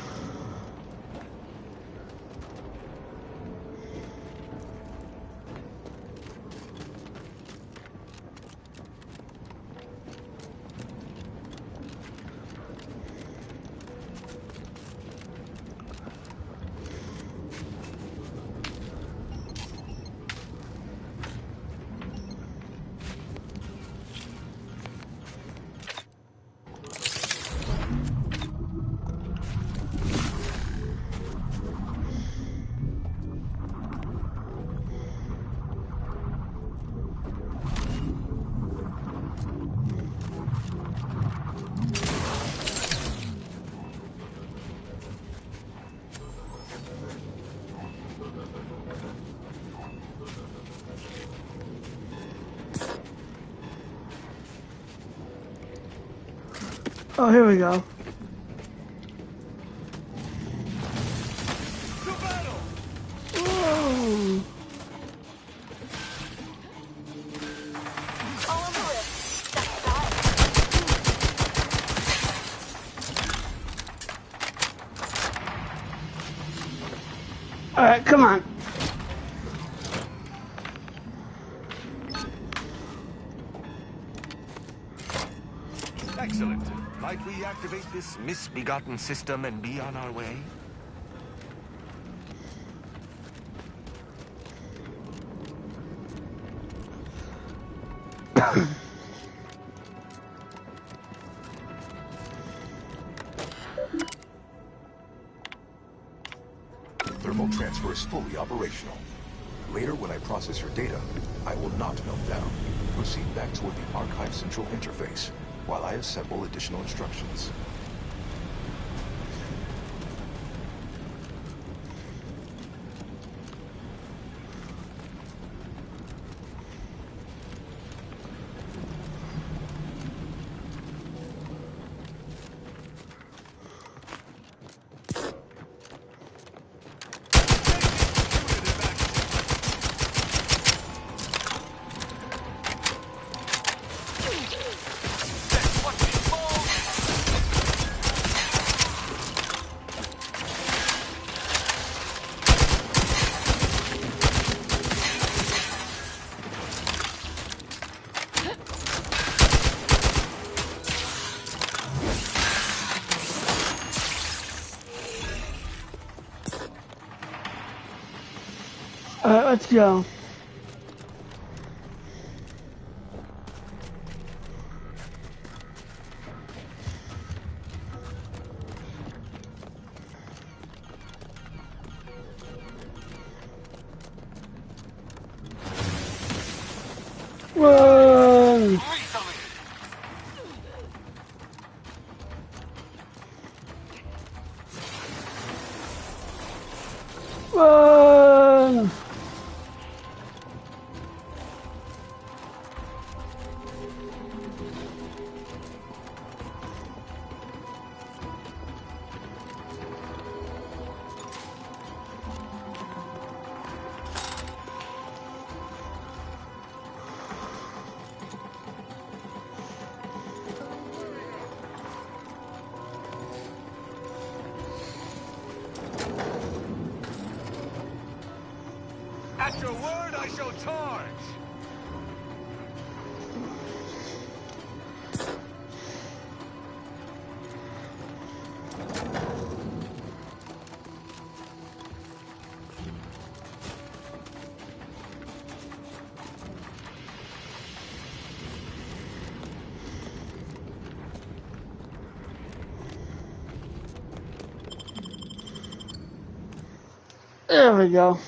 Oh, here we go. Whoa. Excellent. Might we activate this misbegotten system and be on our way? Thermal transfer is fully operational. Later, when I process your data, I will not melt down. Proceed back toward the Archive Central Interface, while I assemble additional instructions. Alright, let's go. Run! Run! At your word, I shall charge! There we go.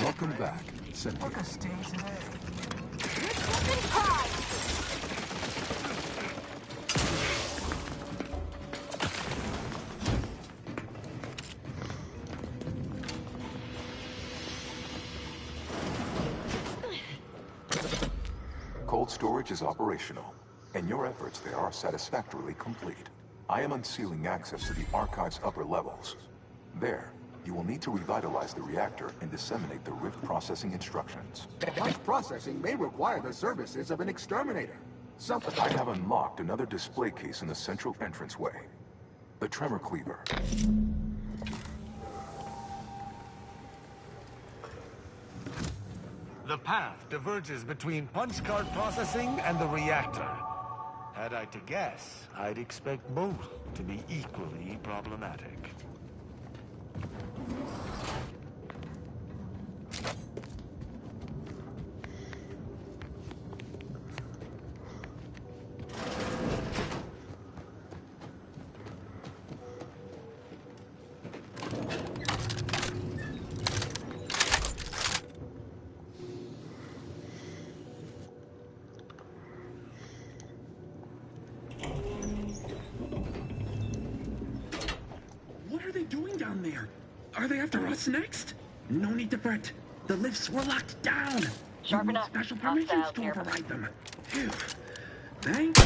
Welcome back, Cynthia. Look a stay today. Cold storage is operational, and your efforts there are satisfactorily complete. I am unsealing access to the Archive's upper levels. There, you will need to revitalize the reactor and disseminate the Rift processing instructions. Device processing may require the services of an exterminator. I have unlocked another display case in the central entranceway. The Tremor Cleaver. The path diverges between punch card processing and the reactor. Had I to guess, I'd expect both to be equally problematic. What are they doing down there? Are they after us next? No need to fret. The lifts were locked down. Sharp You need enough. special permissions Hostiles to here. override them. Phew. Thank you.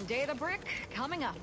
Data brick coming up.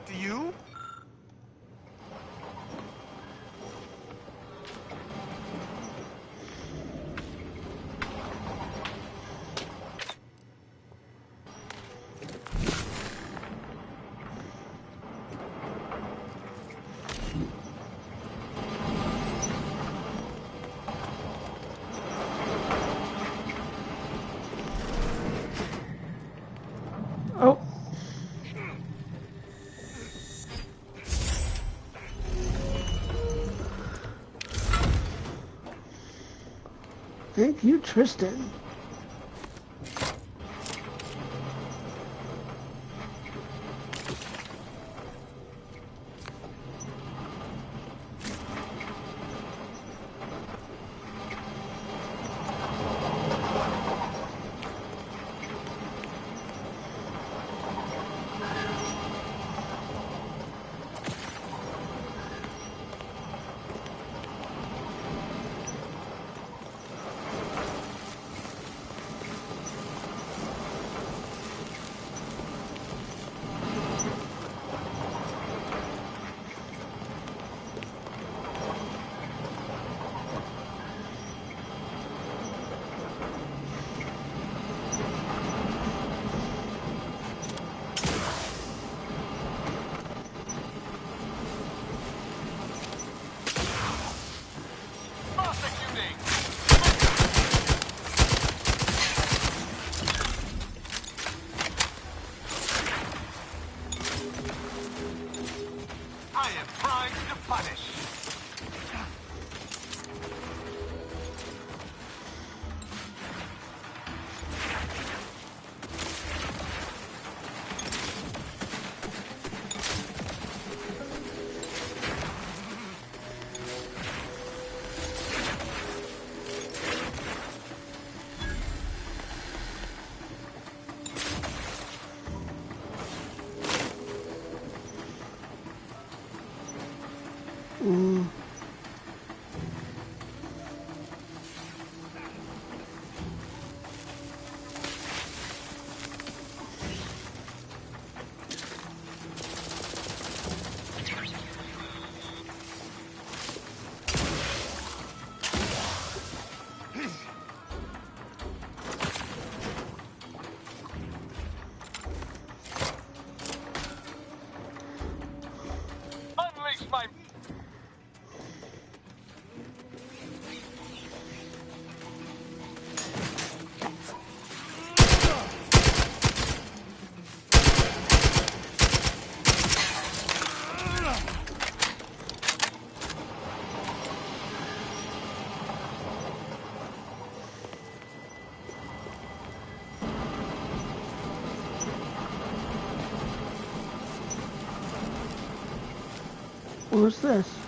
To you? Oh. Thank you, Tristan. I am primed to punish. Unleash my... What's this?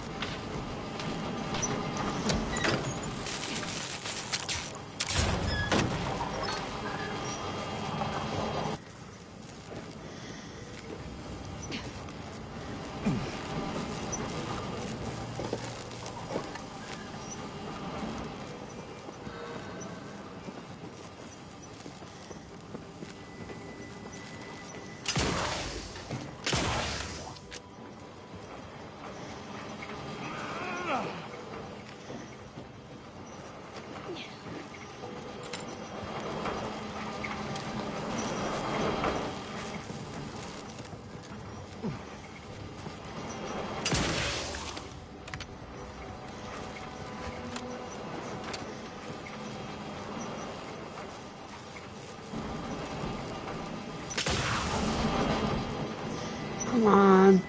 Come on.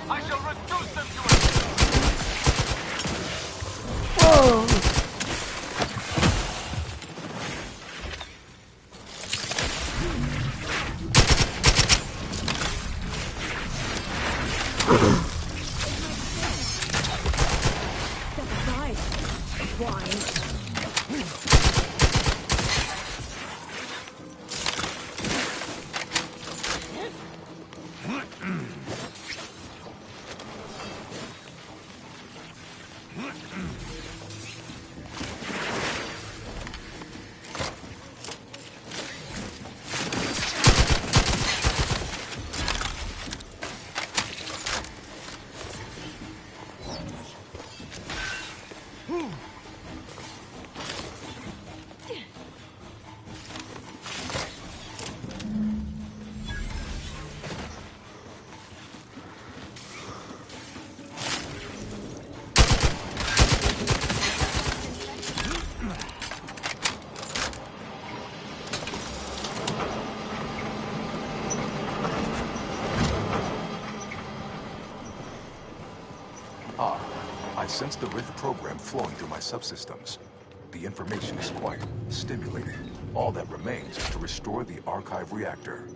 I shall reduce them to Whoa! Step aside, swine. I sense the Rift program flowing through my subsystems. The information is quite stimulating. All that remains is to restore the archive reactor.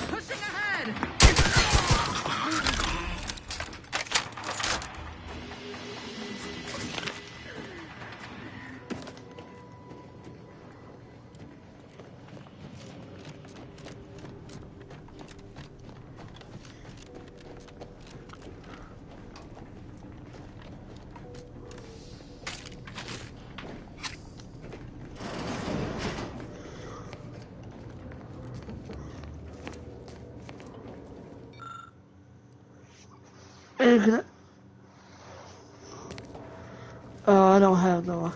Pushing ahead! Oh, I don't have no.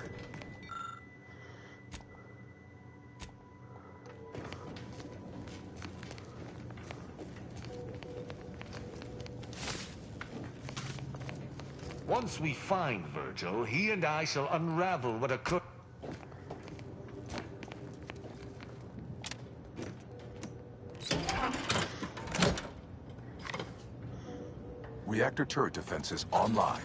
Once we find Virgil, he and I shall unravel what occurred. Reactor turret defenses online.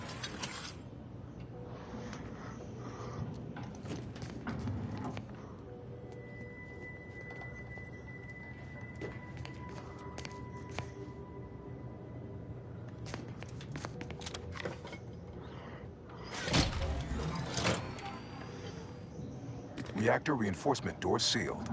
Reactor reinforcement door sealed.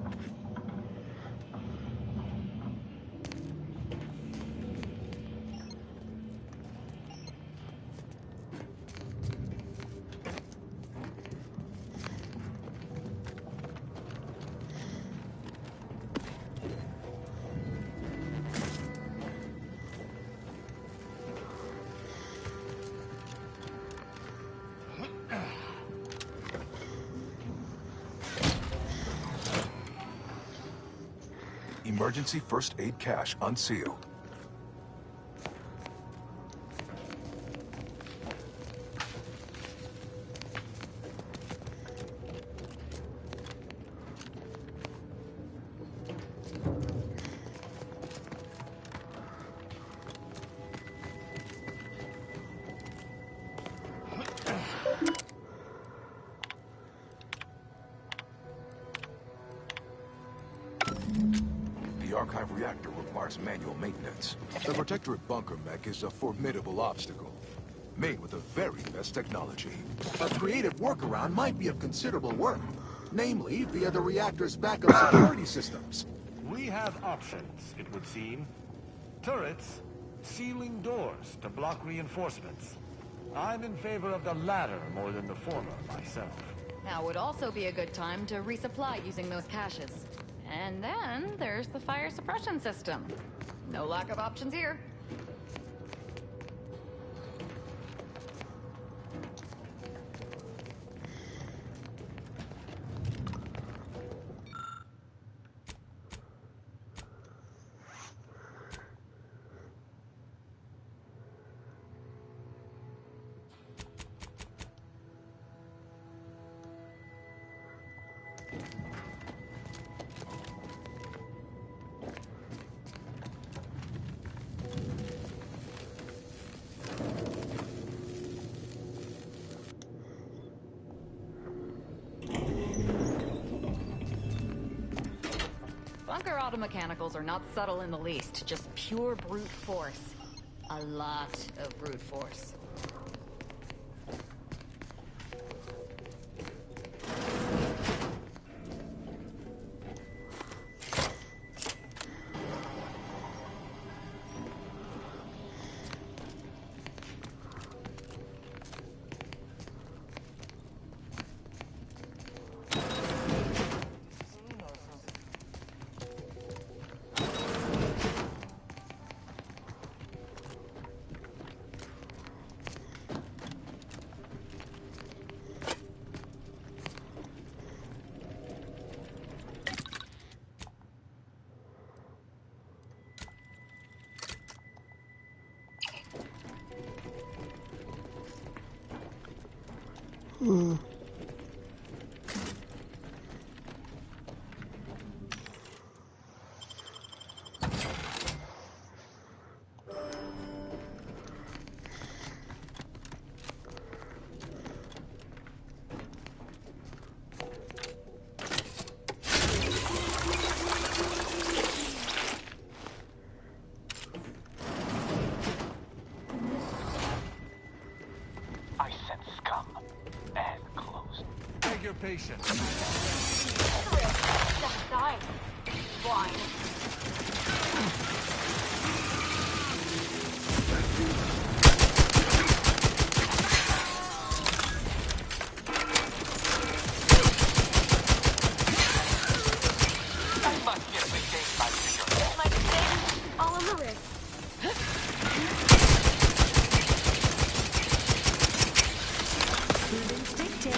Emergency first aid cache unsealed. The Archive reactor requires manual maintenance. The Protectorate bunker mech is a formidable obstacle, made with the very best technology. A creative workaround might be of considerable worth, namely via the reactor's backup security systems. We have options, it would seem. Turrets, sealing doors to block reinforcements. I'm in favor of the latter more than the former myself. Now would also be a good time to resupply using those caches. And then there's the fire suppression system. No lack of options here. Bunker automechanicals are not subtle in the least, just pure brute force. A lot of brute force. I sense scum and close. Take your patience. Step aside, blind. I must get regained my vigor. My thing, all on the wrist. Improving position.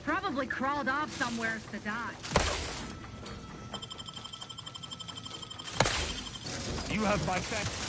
Probably crawled off somewhere to die. You have my thanks.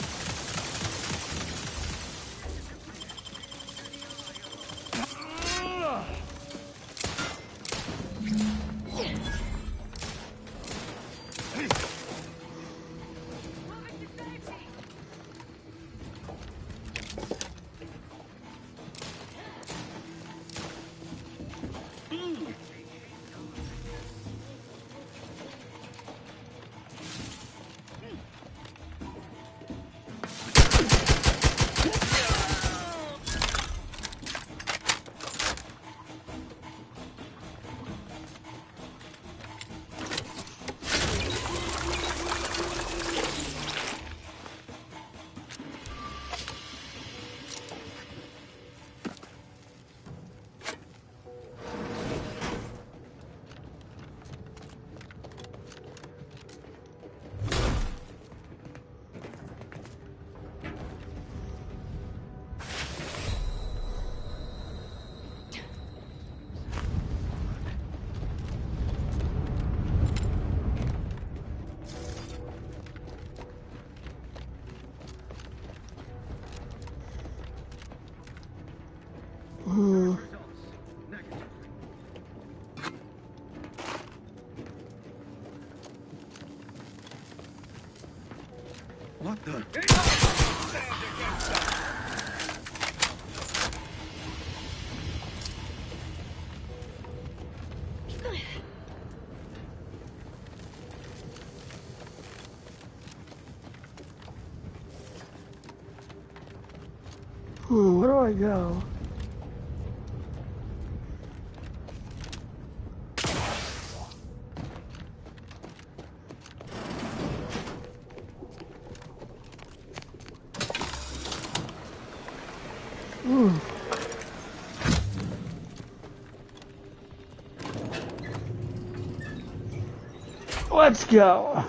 What the? Where do I go? Let's go.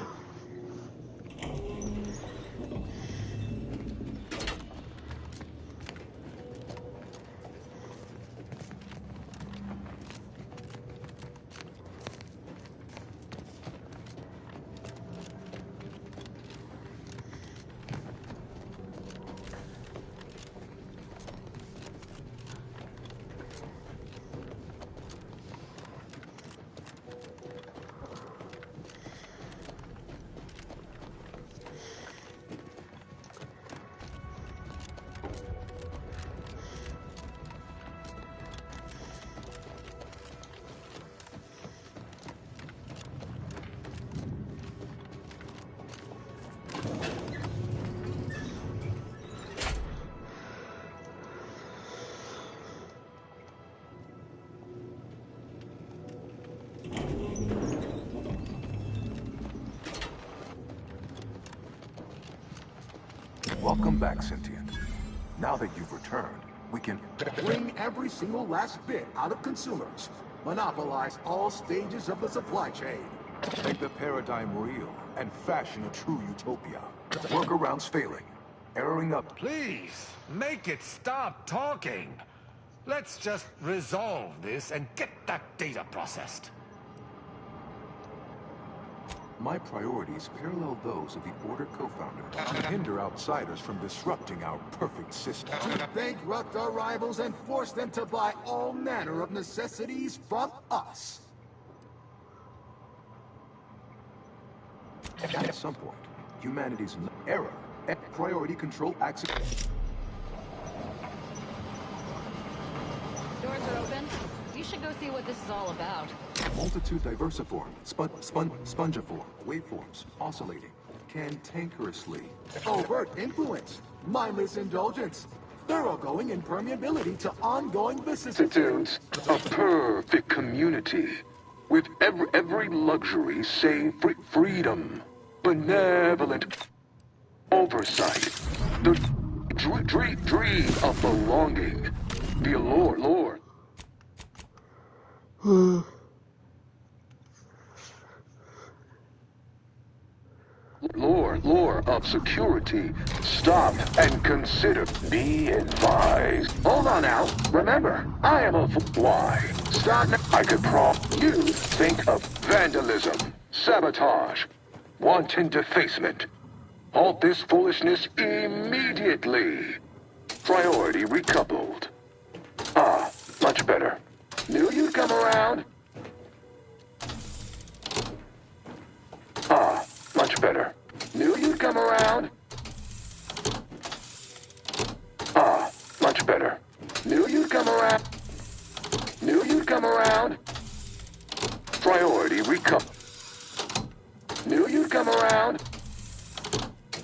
Welcome back, Sentient. Now that you've returned, we can Bring every single last bit out of consumers. Monopolize all stages of the supply chain. make the paradigm real and fashion a true utopia. Workarounds failing. Erroring up. Please, make it stop talking. Let's just resolve this and get that data processed. My priorities parallel those of the Order co-founder to hinder outsiders from disrupting our perfect system. To bankrupt our rivals and force them to buy all manner of necessities from us. At some point, humanity's error and priority control access. Doors are open. You should go see what this is all about. Multitude diversiform, spongiform, waveforms, oscillating, cantankerously. Overt influence, mindless indulgence, thoroughgoing impermeability to ongoing vicissitudes. A perfect community with every luxury save freedom, benevolent oversight, the dream of belonging, the allure. Lore of security. Stop and consider. Be advised. Hold on now. Remember, I am a why. Stop. I could you think of vandalism, sabotage, wanton defacement. Halt this foolishness immediately. Priority recoupled. Ah, much better. Knew you'd come around. Ah, much better. Knew you'd come around. Ah, much better. Knew you'd come around. Knew you'd come around. Priority recoupled. Knew you'd come around.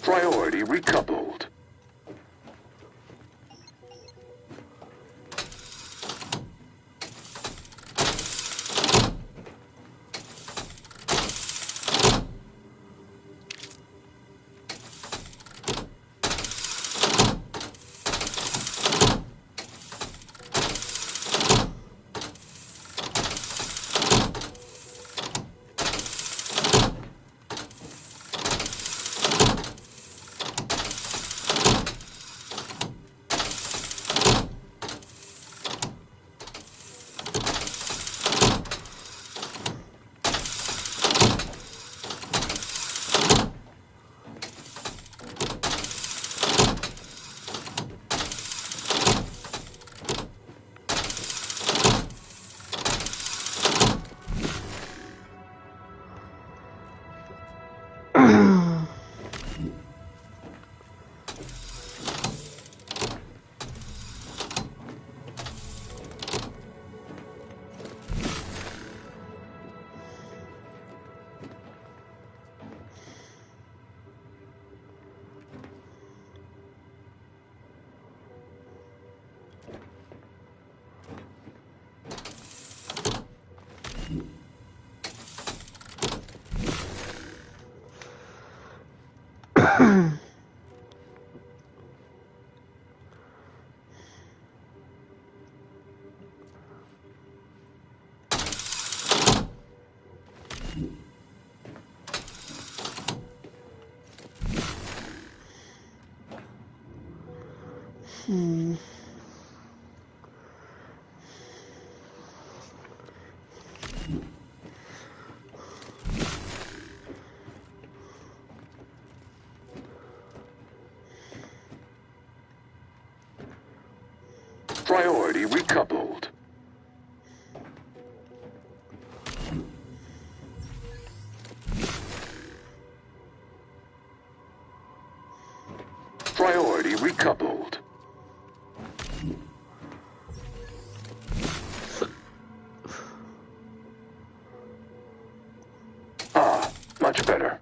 Priority recoupled. Priority recoupled. Priority recoupled. Ah, much better.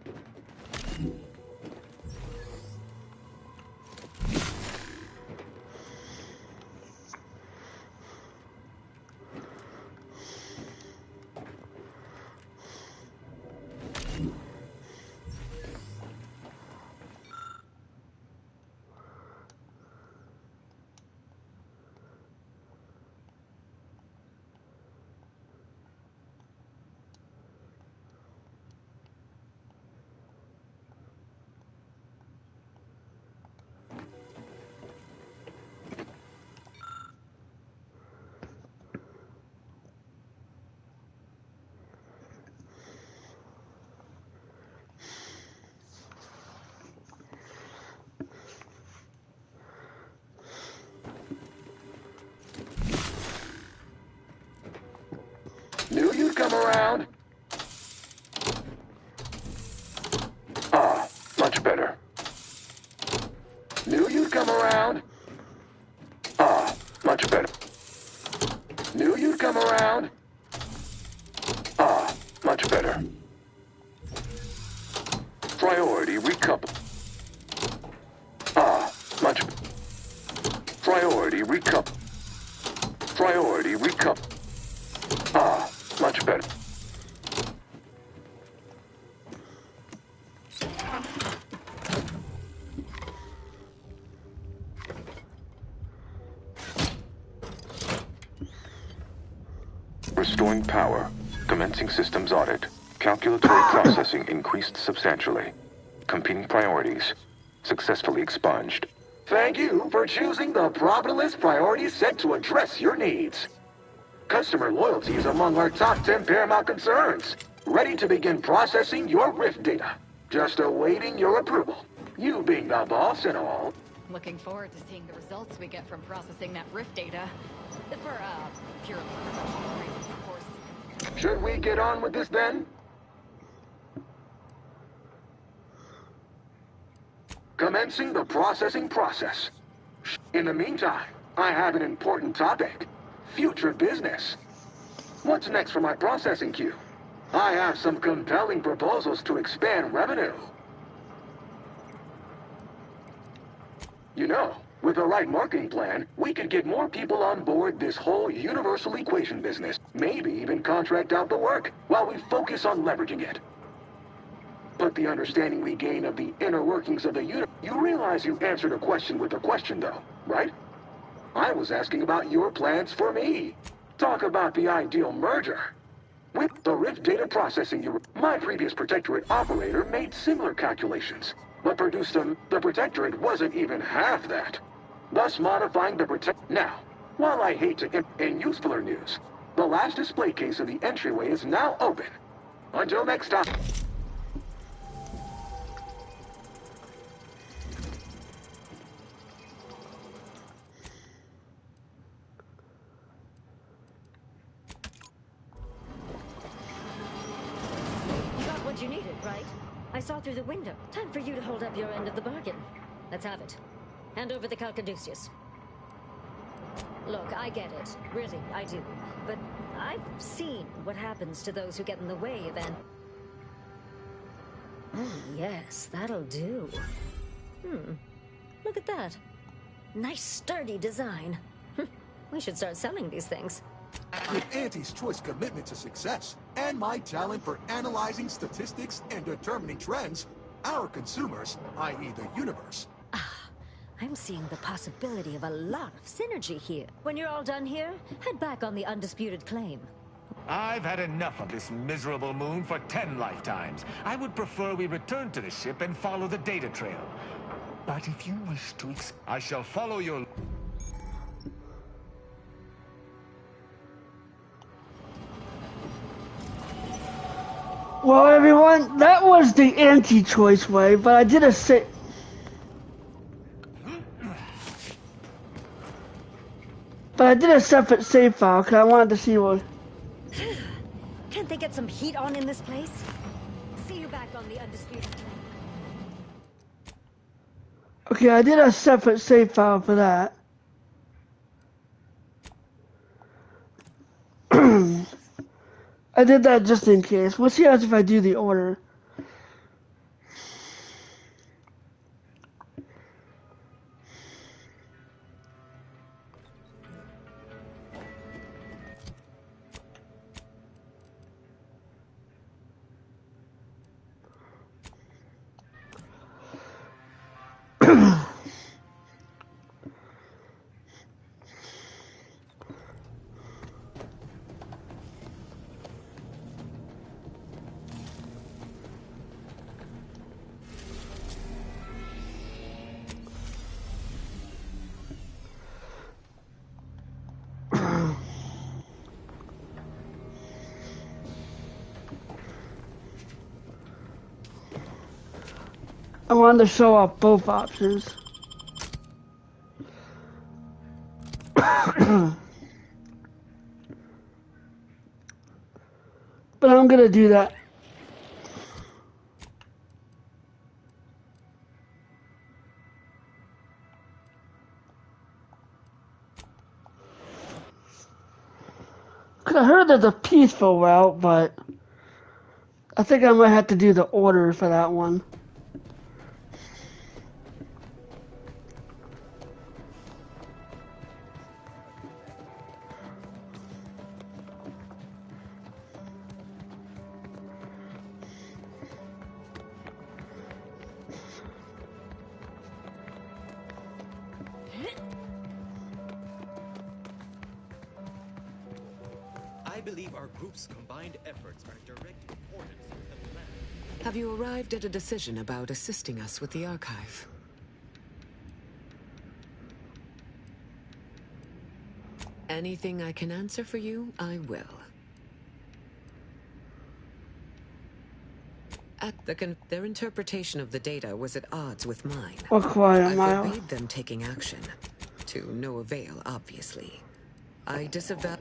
Knew you'd come around. Ah, much better. Knew you'd come around. Ah, much better. Knew you'd come around. Ah, much better. Priority recouple. Ah, much. Priority recouple. Priority recouple. Ah, much better. Restoring power. Commencing systems audit. Calculatory processing increased substantially. Competing priorities. Successfully expunged. Thank you for choosing the profitless priority set to address your needs. Customer loyalty is among our top 10 paramount concerns. Ready to begin processing your Rift data. Just awaiting your approval. You being the boss and all. Looking forward to seeing the results we get from processing that Rift data. For, purely professional reasons, of course. Should we get on with this then? Commencing the processing process. In the meantime, I have an important topic. Future business. What's next for my processing queue? I have some compelling proposals to expand revenue. You know, with the right marketing plan, we could get more people on board this whole universal equation business. Maybe even contract out the work while we focus on leveraging it. But the understanding we gain of the inner workings of the universe... You realize you answered a question with a question, though, right? I was asking about your plans for me. Talk about the ideal merger. With the Rift data processing, my previous Protectorate operator made similar calculations, but produced them. The Protectorate wasn't even half that. Thus modifying the Now, while I hate to... In usefuler news, the last display case of the entryway is now open. Until next time... You needed, right? I saw through the window. Time for you to hold up your end of the bargain. Let's have it. Hand over the Calcaduceus. Look, I get it. Really, I do. But I've seen what happens to those who get in the way of an... Oh, yes, that'll do. Look at that. Nice, sturdy design. We should start selling these things. With Auntie's choice commitment to success, and my talent for analyzing statistics and determining trends, our consumers, i.e. the universe... I'm seeing the possibility of a lot of synergy here. When you're all done here, head back on the undisputed claim. I've had enough of this miserable moon for 10 lifetimes. I would prefer we return to the ship and follow the data trail. But if you wish to I shall follow your... Well, everyone, that was the anti-choice way, but I did a separate save file because I wanted to see what. Can't they get some heat on in this place? See you back on the Undisputed Train. Okay, I did a separate save file for that. I did that just in case. We'll see if I do the order. I wanted to show off both options. But I'm gonna do that. Cause I heard there's a peaceful route, but I think I might have to do the order for that one. I believe our group's combined efforts are in direct accordance with the plan. Have you arrived at a decision about assisting us with the archive? Anything I can answer for you, I will. Their interpretation of the data was at odds with mine. Oh, quiet, I Mile. forbade them taking action. To no avail, obviously. I disavow...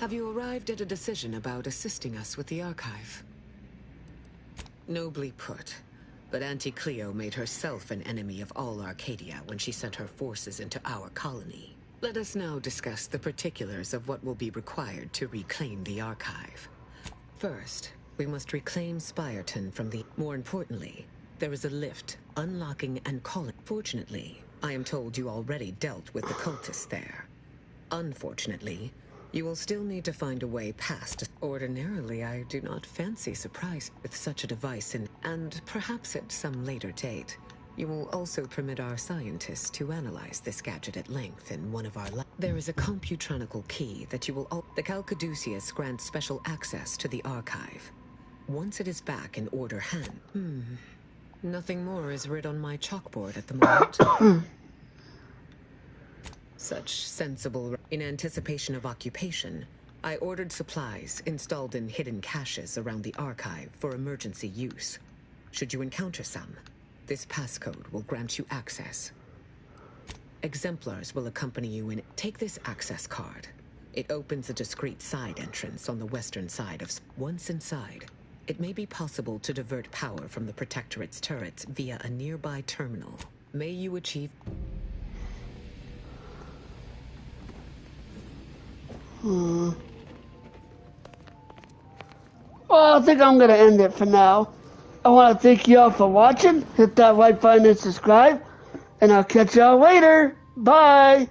Have you arrived at a decision about assisting us with the archive? Nobly put. But Auntie Cleo made herself an enemy of all Arcadia when she sent her forces into our colony. Let us now discuss the particulars of what will be required to reclaim the archive. First, we must reclaim Spireton from the... More importantly, there is a lift, unlocking and calling... Fortunately, I am told you already dealt with the cultists there. Unfortunately, you will still need to find a way past. Ordinarily, I do not fancy surprise with such a device and perhaps at some later date, you will also permit our scientists to analyze this gadget at length in one of our labs. There is a computronical key that you will... The Calcaduceus grants special access to the archive. Once it is back in order hand... Nothing more is writ on my chalkboard at the moment. Such sensible... In anticipation of occupation, I ordered supplies installed in hidden caches around the archive for emergency use. Should you encounter some, this passcode will grant you access. Exemplars will accompany you in... Take this access card. It opens a discreet side entrance on the western side of... Once inside, it may be possible to divert power from the Protectorate's turrets via a nearby terminal. May you achieve... Well, I think I'm gonna end it for now. I want to thank you all for watching. Hit that like button and subscribe. And I'll catch y'all later. Bye.